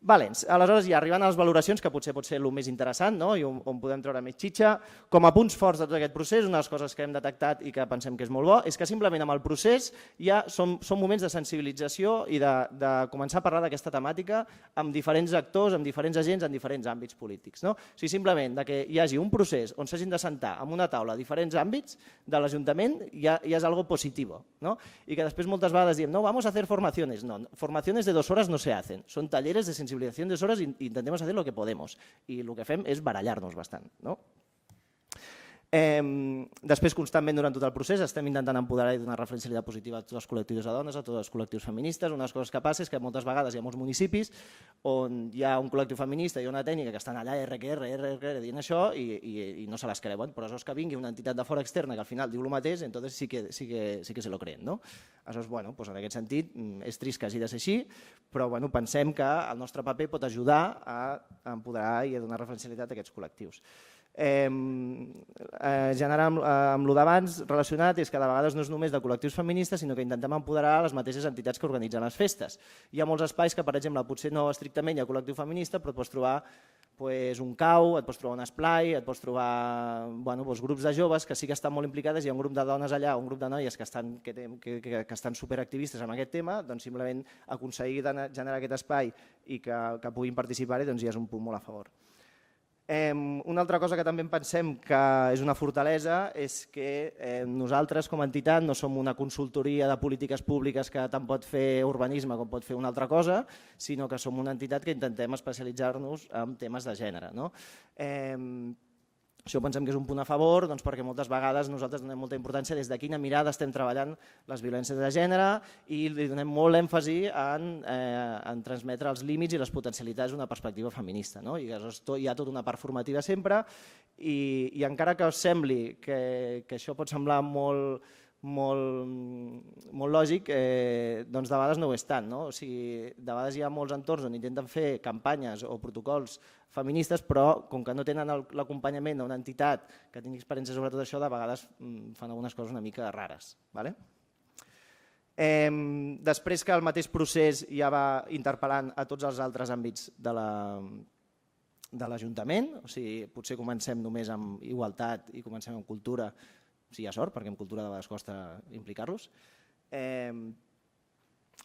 Valents. Aleshores, ja arribant a les valoracions, que potser pot ser el més interessant, no? I on podem treure més xitxa. Com a punts forts de tot aquest procés, una de les coses que hem detectat i que pensem que és molt bo, és que simplement amb el procés ja són moments de sensibilització i de començar a parlar d'aquesta temàtica amb diferents actors, amb diferents agents, en diferents àmbits polítics. No? O sigui, simplement que hi hagi un procés on s'hagin de sentar en una taula a diferents àmbits de l'Ajuntament ja és algo positivo. No? I que després moltes vegades diem, no, vamos a hacer formaciones. No, formaciones de 2 horas no se hacen, son talleres de sensibilización de 2 horas y intentemos hacer lo que podemos. I el que fem és barallar-nos bastant. No? Després, constantment, durant tot el procés, estem intentant empoderar i donar referencialitat positiva a tots els col·lectius de dones, a tots els col·lectius feministes. Una de les coses que passa és que moltes vegades hi ha molts municipis on hi ha un col·lectiu feminista i una tècnica que estan allà RQR dient això i no se les creuen, però és que vingui una entitat de fora externa que al final diu el mateix, entonces sí que se lo creen. No? Aleshores, en aquest sentit, és trist que hagi de ser així, però pensem que el nostre paper pot ajudar a empoderar i a donar referencialitat a aquests col·lectius. Generar amb el d'abans relacionat és que de vegades no és només de col·lectius feministes, sinó que intentem empoderar les mateixes entitats que organitzen les festes. Hi ha molts espais que, per exemple, potser no estrictament hi ha col·lectiu feminista, però et pots trobar un CAU, et pots trobar un esplai, et pots trobar grups de joves que sí que estan molt implicades, hi ha un grup de dones allà, un grup de noies que estan superactivistes en aquest tema, doncs simplement aconseguir generar aquest espai i que puguin participar-hi ja és un punt molt a favor. Una altra cosa que també pensem que és una fortalesa és que nosaltres com a entitat no som una consultoria de polítiques públiques que tant pot fer urbanisme com pot fer una altra cosa, sinó que som una entitat que intentem especialitzar-nos en temes de gènere. Això pensem que és un punt a favor perquè moltes vegades nosaltres donem molta importància des de quina mirada estem treballant les violències de gènere i li donem molt èmfasi en transmetre els límits i les potencialitats d'una perspectiva feminista. I hi ha tota una part formativa sempre i encara que us sembli que això pot semblar molt lògic, doncs de vegades no ho és tant. De vegades hi ha molts entorns on intenten fer campanyes o protocols feministes, però com que no tenen l'acompanyament d'una entitat que tingui experiència sobre tot això, de vegades fan algunes coses una mica rares. Després que el mateix procés ja va interpel·lant a tots els altres àmbits de l'Ajuntament, o sigui, potser comencem només amb igualtat i comencem amb cultura, si hi ha sort, perquè en cultura de vegades costa implicar-los,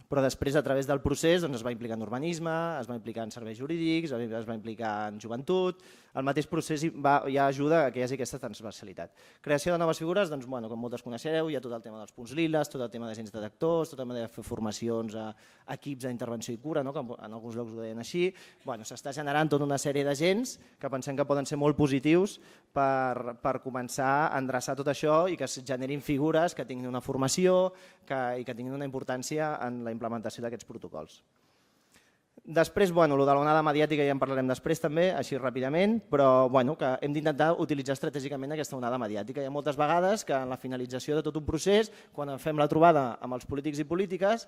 però després a través del procés es va implicar en urbanisme, es va implicar en serveis jurídics, es va implicar en joventut, el mateix procés ja ajuda a que hi hagi aquesta transversalitat. Creació de noves figures, doncs, com moltes coneixereu, hi ha tot el tema dels punts liles, tot el tema d'agents detectors, tot el tema de fer formacions a equips d'intervenció i cura, que en alguns llocs ho deien així. S'està generant tota una sèrie d'agents que pensem que poden ser molt positius per començar a endreçar tot això i que es generin figures que tinguin una formació i que tinguin una importància en la implementació d'aquests protocols. Després, el de l'onada mediàtica ja en parlarem després també, així ràpidament, però que hem d'intentar utilitzar estratègicament aquesta onada mediàtica. Hi ha moltes vegades que en la finalització de tot un procés, quan fem la trobada amb els polítics i polítiques,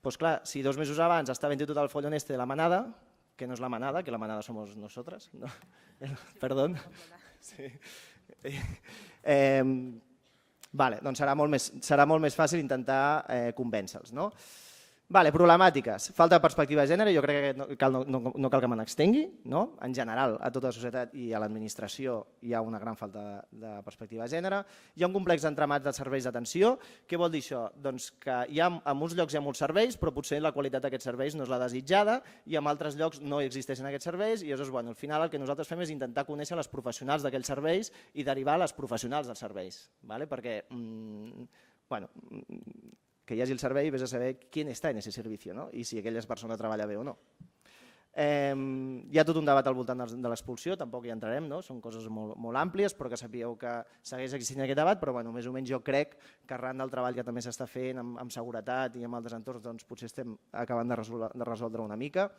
doncs clar, si 2 mesos abans està venint tot el follon de la manada, que no és la manada, que la manada somos nosotras, no, perdó. Doncs serà molt més fàcil intentar convèncer-los. Problemàtiques. Falta de perspectiva de gènere, jo crec que no cal que me n'extengui. En general, a tota la societat i a l'administració hi ha una gran falta de perspectiva de gènere. Hi ha un complex d'entramats de serveis d'atenció. Què vol dir això? Doncs que en uns llocs hi ha molts serveis, però potser la qualitat d'aquests serveis no és la desitjada i en altres llocs no existeixen aquests serveis i llavors al final el que nosaltres fem és intentar conèixer les professionals d'aquells serveis i derivar les professionals dels serveis. Perquè que hi hagi el servei, vés a saber qui està en aquest servei i si aquella persona treballa bé o no. Hi ha tot un debat al voltant de l'expulsió, tampoc hi entrarem, són coses molt àmplies, però que sapigueu que segueix existint aquest debat, però més o menys jo crec que arran del treball que també s'està fent amb seguretat i amb altres entorns, potser estem acabant de resoldre una mica.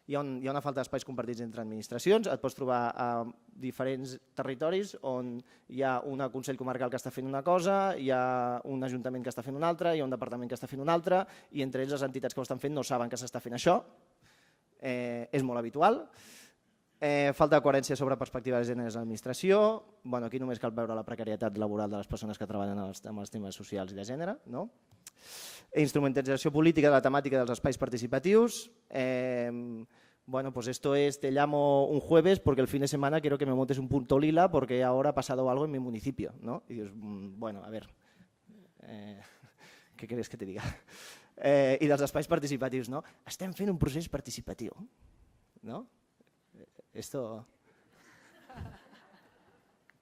hi ha una falta d'espais compartits entre administracions, et pots trobar a diferents territoris on hi ha un Consell Comarcal que està fent una cosa, hi ha un Ajuntament que està fent una altra, hi ha un Departament que està fent una altra, i entre ells les entitats que ho estan fent no saben que s'està fent això. És molt habitual. Falta de coherència sobre perspectiva de gènere a l'administració. Aquí només cal veure la precarietat laboral de les persones que treballen amb els temes socials i de gènere. Instrumentalització política de la temàtica dels espais participatius. Esto es, te llamo un jueves porque el fin de semana quiero que me montes un punto lila porque ahora ha pasado algo en mi municipio. Y dius, a ver, ¿qué quieres que te diga? I dels espais participatius, estem fent un procés participatiu. Esto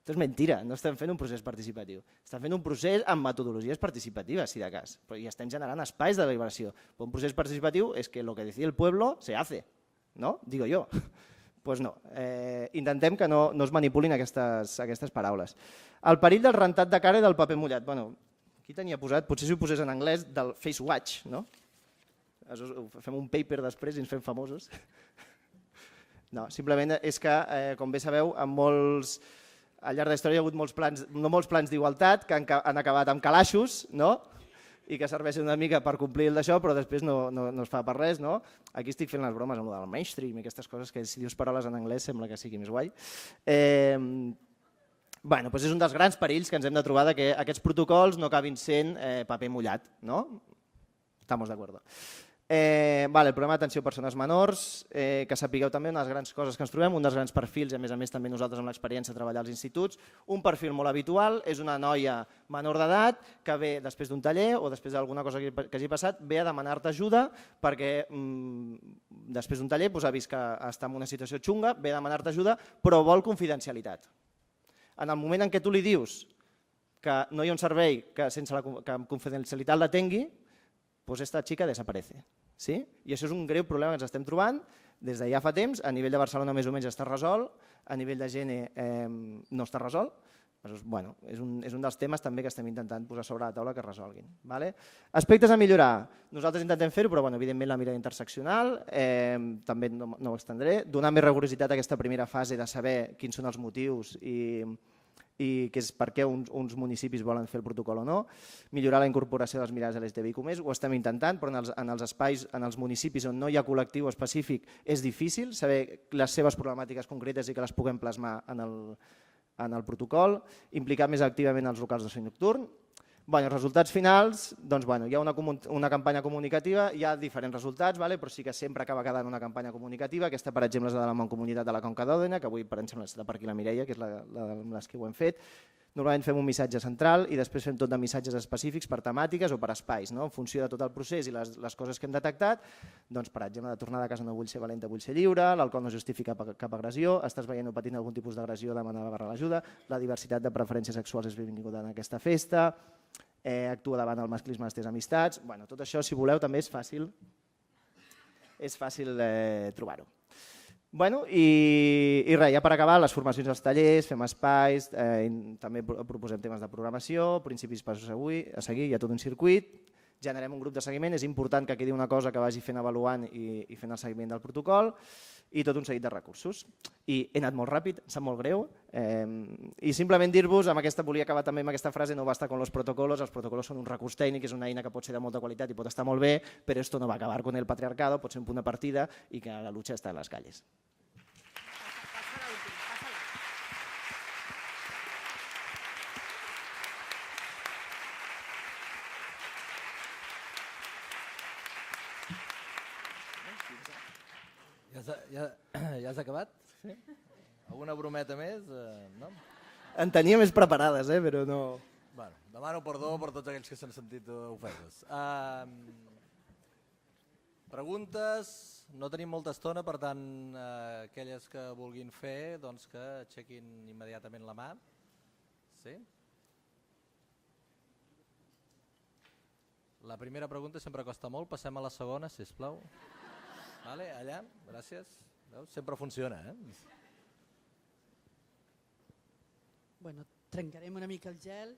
és mentira, no estem fent un procés participatiu. Estem fent un procés amb metodologies participatives, si de cas, i estem generant espais de deliberació. Un procés participatiu és que lo que decide el pueblo se hace, ¿no? Digo yo. Pues no, intentem que no es manipulin aquestes paraules. El perill del rentat de cara i del paper mullat. Aquí tenia posat, potser si ho posés en anglès, del face watch, no? Fem un paper després i ens fem famosos. No, simplement és que, com bé sabeu, al llarg de la història hi ha hagut molts plans d'igualtat que han acabat amb calaixos, i que serveixen una mica per complir el d'això, però després no es fa per res. Aquí estic fent les bromes amb el del mainstream i aquestes coses que si dius paraules en anglès sembla que sigui més guai. És un dels grans perills que ens hem de trobar que aquests protocols no acabin sent paper mullat. Estamos de acuerdo. El programa d'atenció a persones menors, que sapigueu també una de les grans coses que ens trobem, un dels grans perfils, i a més també nosaltres amb l'experiència de treballar als instituts, un perfil molt habitual, és una noia menor d'edat que ve després d'un taller o després d'alguna cosa que hagi passat, ve a demanar-te ajuda perquè després d'un taller ha vist que està en una situació xunga, ve a demanar-te ajuda però vol confidencialitat. En el moment en què tu li dius que no hi ha un servei que amb confidencialitat l'atengui, doncs esta xica desaparece. I això és un greu problema que ens estem trobant des de ja fa temps. A nivell de Barcelona més o menys està resolt, a nivell de Gene no està resolt. És un dels temes també que estem intentant posar sobre la taula que es resolguin. Aspectes a millorar. Nosaltres intentem fer-ho, però evidentment la mirada interseccional, també no ho estendré. Donar més rigorositat a aquesta primera fase de saber quins són els motius i per què uns municipis volen fer el protocol o no. Millorar la incorporació de les mirades LGTBIQ+, ho estem intentant, però en els espais, en els municipis on no hi ha col·lectiu específic és difícil saber les seves problemàtiques concretes i que les puguem plasmar en el protocol, implicar més activament els locals d'oci nocturn. Els resultats finals, hi ha una campanya comunicativa, hi ha diferents resultats, però sí que sempre acaba quedant una campanya comunicativa. Aquesta, per exemple, és la de la Mancomunitat de la Conca d'Òdena, que avui, per exemple, està per aquí la Mireia, que és les que ho hem fet. Normalment fem un missatge central i després fem tot de missatges específics per temàtiques o per espais. En funció de tot el procés i les coses que hem detectat, per exemple, de tornada a casa no vull ser valenta, vull ser lliure, l'alcohol no justifica cap agressió, estàs veient o patint algun tipus d'agressió, demana l'ajuda, la diversitat de preferències sexuals és benvinguda en aquesta festa, actua davant el masclisme a les teves amistats. Tot això, si voleu, també és fàcil trobar-ho. I res, ja per acabar, les formacions als tallers, fem espais, també proposem temes de programació, principis passos a seguir, hi ha tot un circuit, generem un grup de seguiment, és important que quedi una cosa que vagi fent avaluant i fent el seguiment del protocol, i tot un seguit de recursos. I he anat molt ràpid, em sap molt greu, i simplement dir-vos, volia acabar també amb aquesta frase, no basta con los protocolos, els protocolos són un recurs tècnic, és una eina que pot ser de molta qualitat i pot estar molt bé, però esto no va acabar con el patriarcado, pot ser un punt de partida i que la lucha està en les calles. Ja has acabat? Sí. Alguna brometa més? No? En tenia més preparades, però no... Demano perdó per tots aquells que s'han sentit ofesos. Preguntes? No tenim molta estona, per tant, aquelles que vulguin fer, que aixequin immediatament la mà. Sí? La primera pregunta sempre costa molt, passem a la segona, sisplau. Allà, gràcies. Sempre funciona, Trencarem una mica el gel.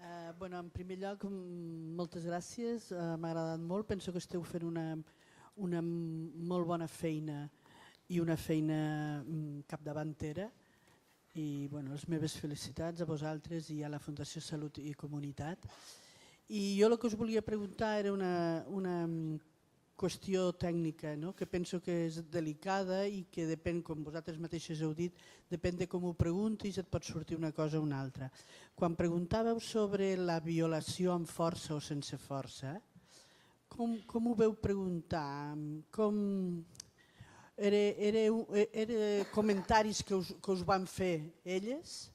En primer lloc, moltes gràcies, m'ha agradat molt. Penso que esteu fent una molt bona feina i una feina capdavantera. I les meves felicitats a vosaltres i a la Fundació Salut i Comunitat. I jo el que us volia preguntar era una qüestió tècnica, que penso que és delicada i que depèn, com vosaltres mateixos heu dit, depèn de com ho preguntis, et pot sortir una cosa o una altra. Quan preguntàveu sobre la violació amb força o sense força, com ho veu preguntar? Eren comentaris que us van fer elles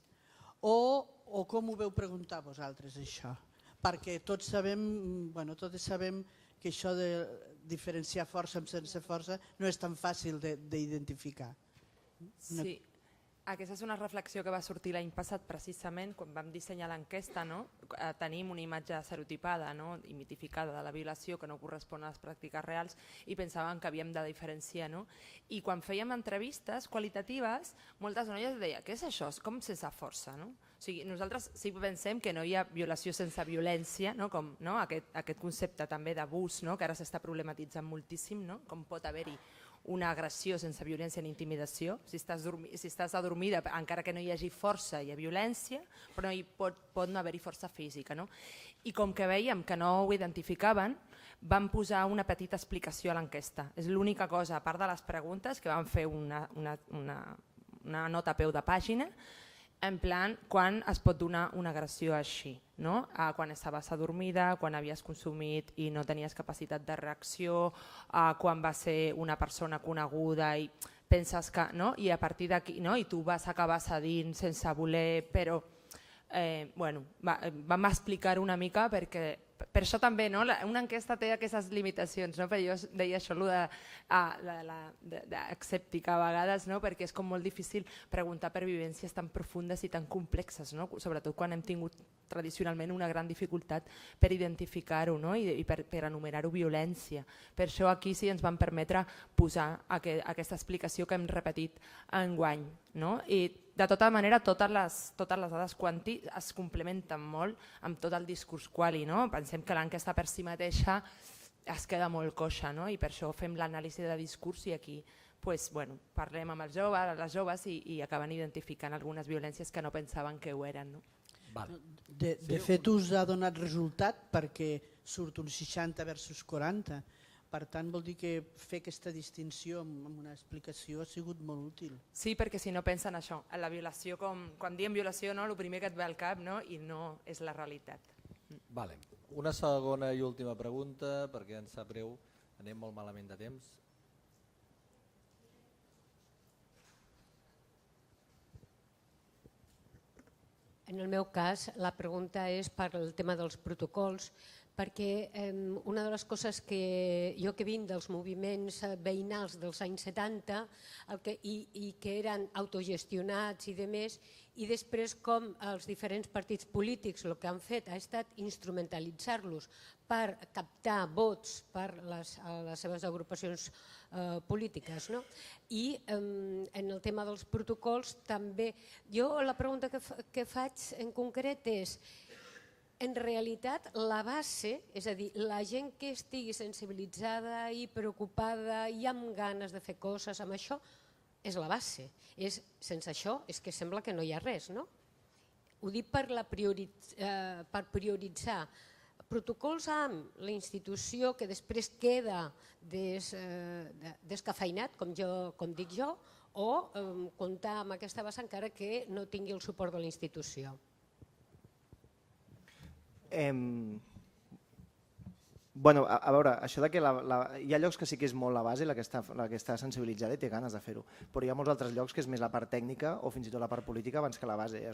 o com ho veu preguntar vosaltres això? Perquè tots sabem que això de diferenciar força amb sense força no és tan fàcil d'identificar. Sí, aquesta és una reflexió que va sortir l'any passat precisament quan vam dissenyar l'enquesta. Tenim una imatge serotipada i mitificada de la violació que no correspon a les pràctiques reals i pensàvem que havíem de diferenciar. I quan fèiem entrevistes qualitatives, moltes noies deien, què és això? És com sense força. O sigui, nosaltres sí que pensem que no hi ha violació sense violència, com aquest concepte també d'abús que ara s'està problematitzant moltíssim, com pot haver-hi una agressió sense violència ni intimidació. Si estàs adormida, encara que no hi hagi força, hi ha violència, però pot no haver-hi força física. I com que veiem que no ho identificaven, vam posar una petita explicació a l'enquesta. És l'única cosa, a part de les preguntes, que vam fer una nota a peu de pàgina, en plan, quan es pot donar una agressió així, quan estaves adormida, quan havies consumit i no tenies capacitat de reacció, quan va ser una persona coneguda i penses que, i a partir d'aquí, i tu vas acabar cedint sense voler, però vam explicar una mica perquè per això també una enquesta té aquestes limitacions, però jo deia això d'escèptica a vegades, perquè és com molt difícil preguntar per vivències tan profundes i tan complexes, sobretot quan hem tingut tradicionalment una gran dificultat per identificar-ho i per anomenar-ho violència. Per això aquí sí ens van permetre posar aquesta explicació que hem repetit enguany. I de tota manera totes les dades quanti es complementen molt amb tot el discurs quali. Pensem que l'enquesta per si mateixa es queda molt coixa i per això fem l'anàlisi de discurs i aquí parlem amb els joves, les joves i acaben identificant algunes violències que no pensaven que ho eren. De fet us ha donat resultat perquè surt un 60 versus 40. Per tant, vol dir que fer aquesta distinció amb una explicació ha sigut molt útil. Sí, perquè si no pensen això, en la violació, quan diem violació, el primer que et ve al cap i no és la realitat. Una segona i última pregunta, perquè ens sap greu, anem molt malament de temps. En el meu cas, la pregunta és per el tema dels protocols, perquè una de les coses que jo que vinc dels moviments veïnals dels anys 70 i que eren autogestionats i demés, i després com els diferents partits polítics el que han fet ha estat instrumentalitzar-los per captar vots per les seves agrupacions polítiques. I en el tema dels protocols també, jo la pregunta que faig en concret és, en realitat la base, és a dir, la gent que estigui sensibilitzada i preocupada i amb ganes de fer coses amb això, és la base. Sense això és que sembla que no hi ha res. Ho dic per prioritzar protocols amb la institució que després queda descafeinat, com dic jo, o comptar amb aquesta base encara que no tingui el suport de la institució. A veure, això que hi ha llocs que sí que és molt la base, la que està sensibilitzada i té ganes de fer-ho, però hi ha molts altres llocs que és més la part tècnica o fins i tot la part política abans que la base.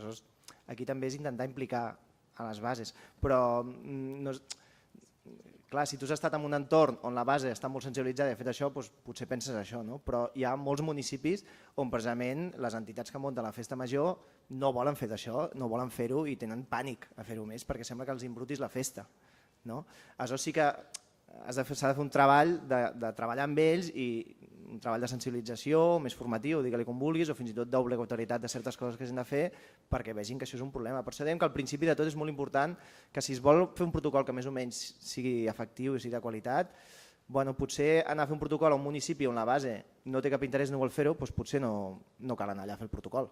Aquí també és intentar implicar a les bases, però clar, si tu has estat en un entorn on la base està molt sensibilitzada i ha fet això, potser penses això, però hi ha molts municipis on precisament les entitats que munten la festa major no volen fer d'això, no volen fer-ho i tenen pànic a fer-ho més perquè sembla que els embrutis la festa. Aleshores sí que s'ha de fer un treball de treballar amb ells i un treball de sensibilització, més formatiu, digue-li com vulguis, o fins i tot d'obligatorietat de certes coses que s'han de fer perquè vegin que això és un problema. Per això dèiem que al principi de tot és molt important que si es vol fer un protocol que més o menys sigui efectiu i sigui de qualitat, bueno, potser anar a fer un protocol a un municipi on la base no té cap interès, no vol fer-ho, doncs potser no cal anar allà a fer el protocol.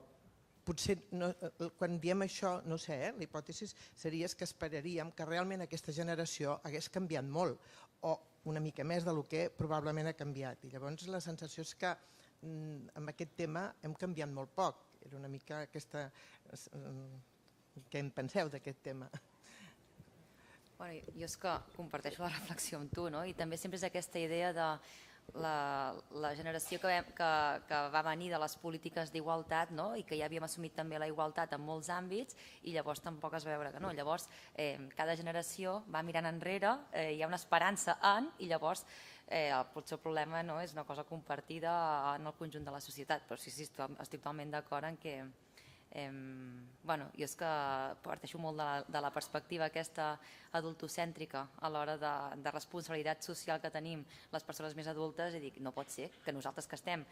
Potser, quan diem això, no sé, la hipòtesi seria que esperaríem que realment aquesta generació hagués canviat molt, o una mica més del que probablement ha canviat. I llavors la sensació és que amb aquest tema hem canviat molt poc. Era una mica aquesta... Què en penseu d'aquest tema? Bueno, jo és que comparteixo la reflexió amb tu, no? I també sempre és aquesta idea de la generació que va venir de les polítiques d'igualtat, no? I que ja havíem assumit també la igualtat en molts àmbits i llavors tampoc es va veure que no. Llavors, cada generació va mirant enrere, hi ha una esperança i llavors potser el problema no és una cosa compartida en el conjunt de la societat, però sí, estic totalment d'acord en que jo és que parteixo molt de la perspectiva aquesta adultocèntrica a l'hora de responsabilitat social que tenim les persones més adultes i dic, no pot ser que nosaltres que estem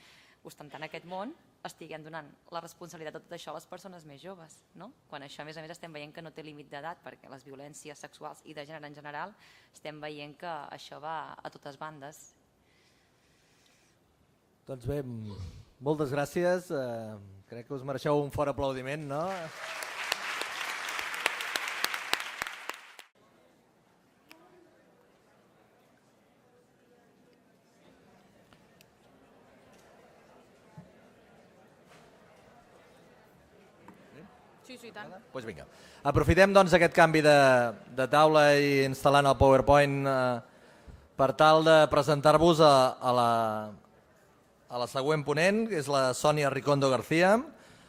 ostentant aquest món estiguem donant la responsabilitat de tot això a les persones més joves, no? Quan això a més estem veient que no té límit d'edat perquè les violències sexuals i de gènere en general estem veient que això va a totes bandes. Doncs bé, moltes gràcies. Crec que us mereixeu un fort aplaudiment, no? Sí, tant. Doncs vinga. Aprofitem doncs aquest canvi de taula i instal·lant el PowerPoint per tal de presentar-vos a la següent ponent, que és la Sònia Ricondo García.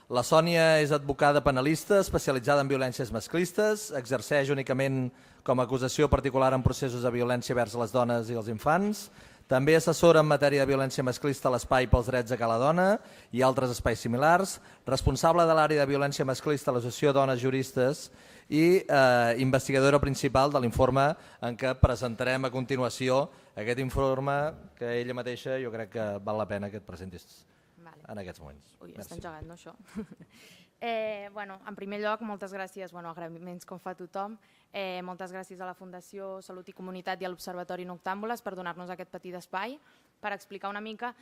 La Sònia és advocada penalista especialitzada en violències masclistes, exerceix únicament com a acusació particular en processos de violència vers les dones i els infants, també assessora en matèria de violència masclista a l'Espai pels Drets de Cada Dona i altres espais similars, responsable de l'àrea de violència masclista a l'Associació Dones Juristes i investigadora principal de l'informe en què presentarem a continuació aquest informe que ella mateixa jo crec que val la pena que et presentis en aquests moments. Ui, està engegat, no, això? En primer lloc, moltes gràcies, agraïments com fa tothom, moltes gràcies a la Fundació Salut i Comunitat i a l'Observatori Noctàmbules per donar-nos aquest petit espai, per explicar una mica.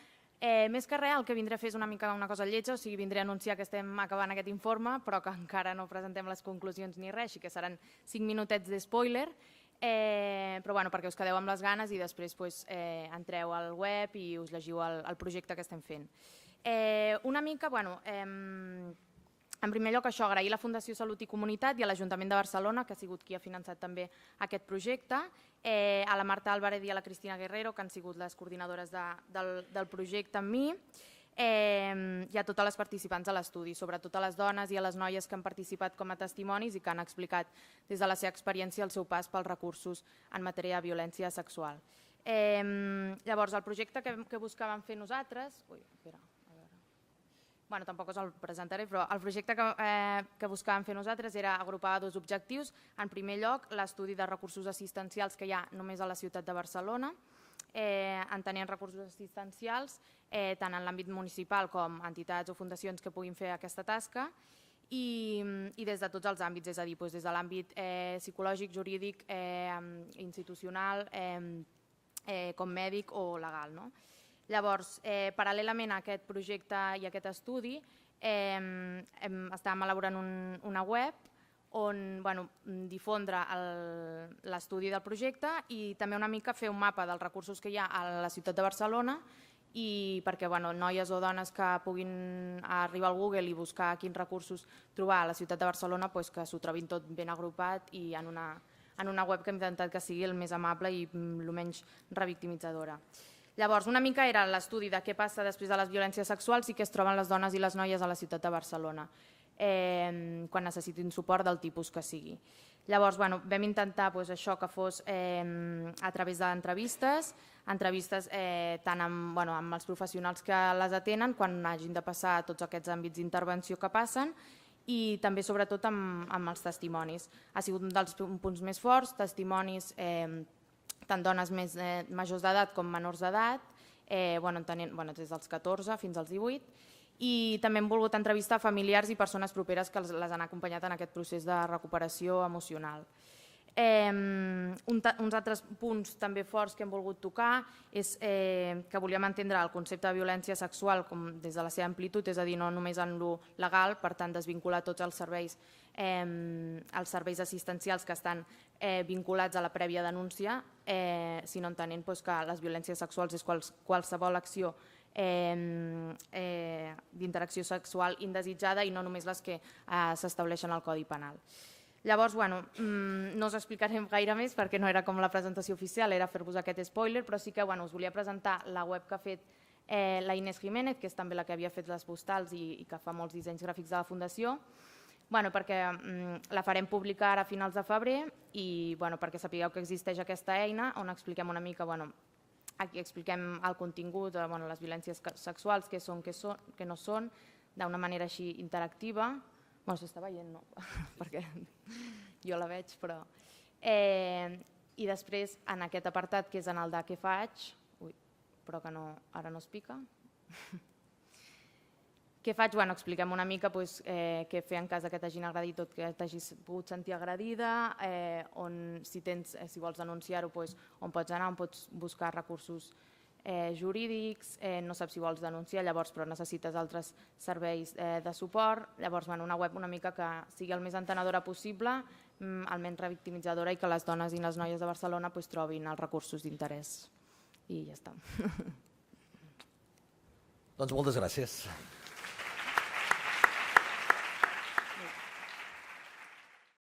Més que res, el que vindré a fer és una mica una cosa lletja, o sigui, vindré a anunciar que estem acabant aquest informe, però que encara no presentem les conclusions ni res, així que seran 5 minutets d'espoiler, però perquè us quedeu amb les ganes i després entreu al web i us llegiu el projecte que estem fent. Una mica, en primer lloc això, agrair a la Fundació Salut i Comunitat i a l'Ajuntament de Barcelona, que ha sigut qui ha finançat també aquest projecte, a la Marta Álvarez i a la Cristina Guerrero, que han sigut les coordinadores del projecte amb mi, i a totes les participants de l'estudi, sobretot a les dones i a les noies que han participat com a testimonis i que han explicat des de la seva experiència el seu pas pels recursos en matèria de violència sexual. Llavors, el projecte que buscàvem fer nosaltres... tampoc us el presentaré, però el projecte que buscàvem fer nosaltres era agrupar dos objectius. En primer lloc, l'estudi de recursos assistencials que hi ha només a la ciutat de Barcelona, entenent recursos assistencials tant en l'àmbit municipal com entitats o fundacions que puguin fer aquesta tasca i des de tots els àmbits, és a dir, des de l'àmbit psicològic, jurídic, institucional, com mèdic o legal. Llavors, paral·lelament a aquest projecte i a aquest estudi, estàvem elaborant una web on difondre l'estudi del projecte i també una mica fer un mapa dels recursos que hi ha a la ciutat de Barcelona i perquè noies o dones que puguin arribar al Google i buscar quins recursos trobar a la ciutat de Barcelona que s'ho trobin tot ben agrupat i en una web que hem intentat que sigui el més amable i el menys revictimitzadora. Llavors, una mica era l'estudi de què passa després de les violències sexuals i què es troben les dones i les noies a la ciutat de Barcelona quan necessitin suport del tipus que sigui. Llavors, vam intentar això que fos a través d'entrevistes, tant amb els professionals que les atenen quan hagin de passar tots aquests àmbits d'intervenció que passen i també, sobretot, amb els testimonis. Ha sigut un dels punts més forts, testimonis tant dones més majors d'edat com menors d'edat, des dels 14 fins als 18, i també hem volgut entrevistar familiars i persones properes que les han acompanyat en aquest procés de recuperació emocional. Uns altres punts també forts que hem volgut tocar és que volíem entendre el concepte de violència sexual com des de la seva amplitud, és a dir, no només en lo legal, per tant desvincular tots els serveis assistencials que estan vinculats a la prèvia denúncia, sinó entenent que les violències sexuals és qualsevol acció d'interacció sexual indesitjada i no només les que s'estableixen al Codi Penal. Llavors, no us explicarem gaire més perquè no era com la presentació oficial, era fer-vos aquest spoiler, però sí que us volia presentar la web que ha fet la Inés Jiménez, que és també la que havia fet les postals i que fa molts dissenys gràfics de la Fundació, perquè la farem pública ara a finals de febrer i perquè sapigueu que existeix aquesta eina on expliquem una mica, aquí expliquem el contingut, les violències sexuals, què són, què no són, d'una manera així interactiva. S'està veient, no? Perquè jo la veig, però... I després, en aquest apartat, que és en el de què faig, però que ara no es pica. Què faig? Expliquem una mica què fer en cas que t'hagin agredit o que t'hagis pogut sentir agredida, si vols denunciar-ho, on pots anar, on pots buscar recursos jurídics, no saps si vols denunciar, llavors però necessites altres serveis de suport, llavors una web una mica que sigui el més entenedora possible, el menys revictimitzadora i que les dones i les noies de Barcelona trobin els recursos d'interès. I ja està. Doncs moltes gràcies.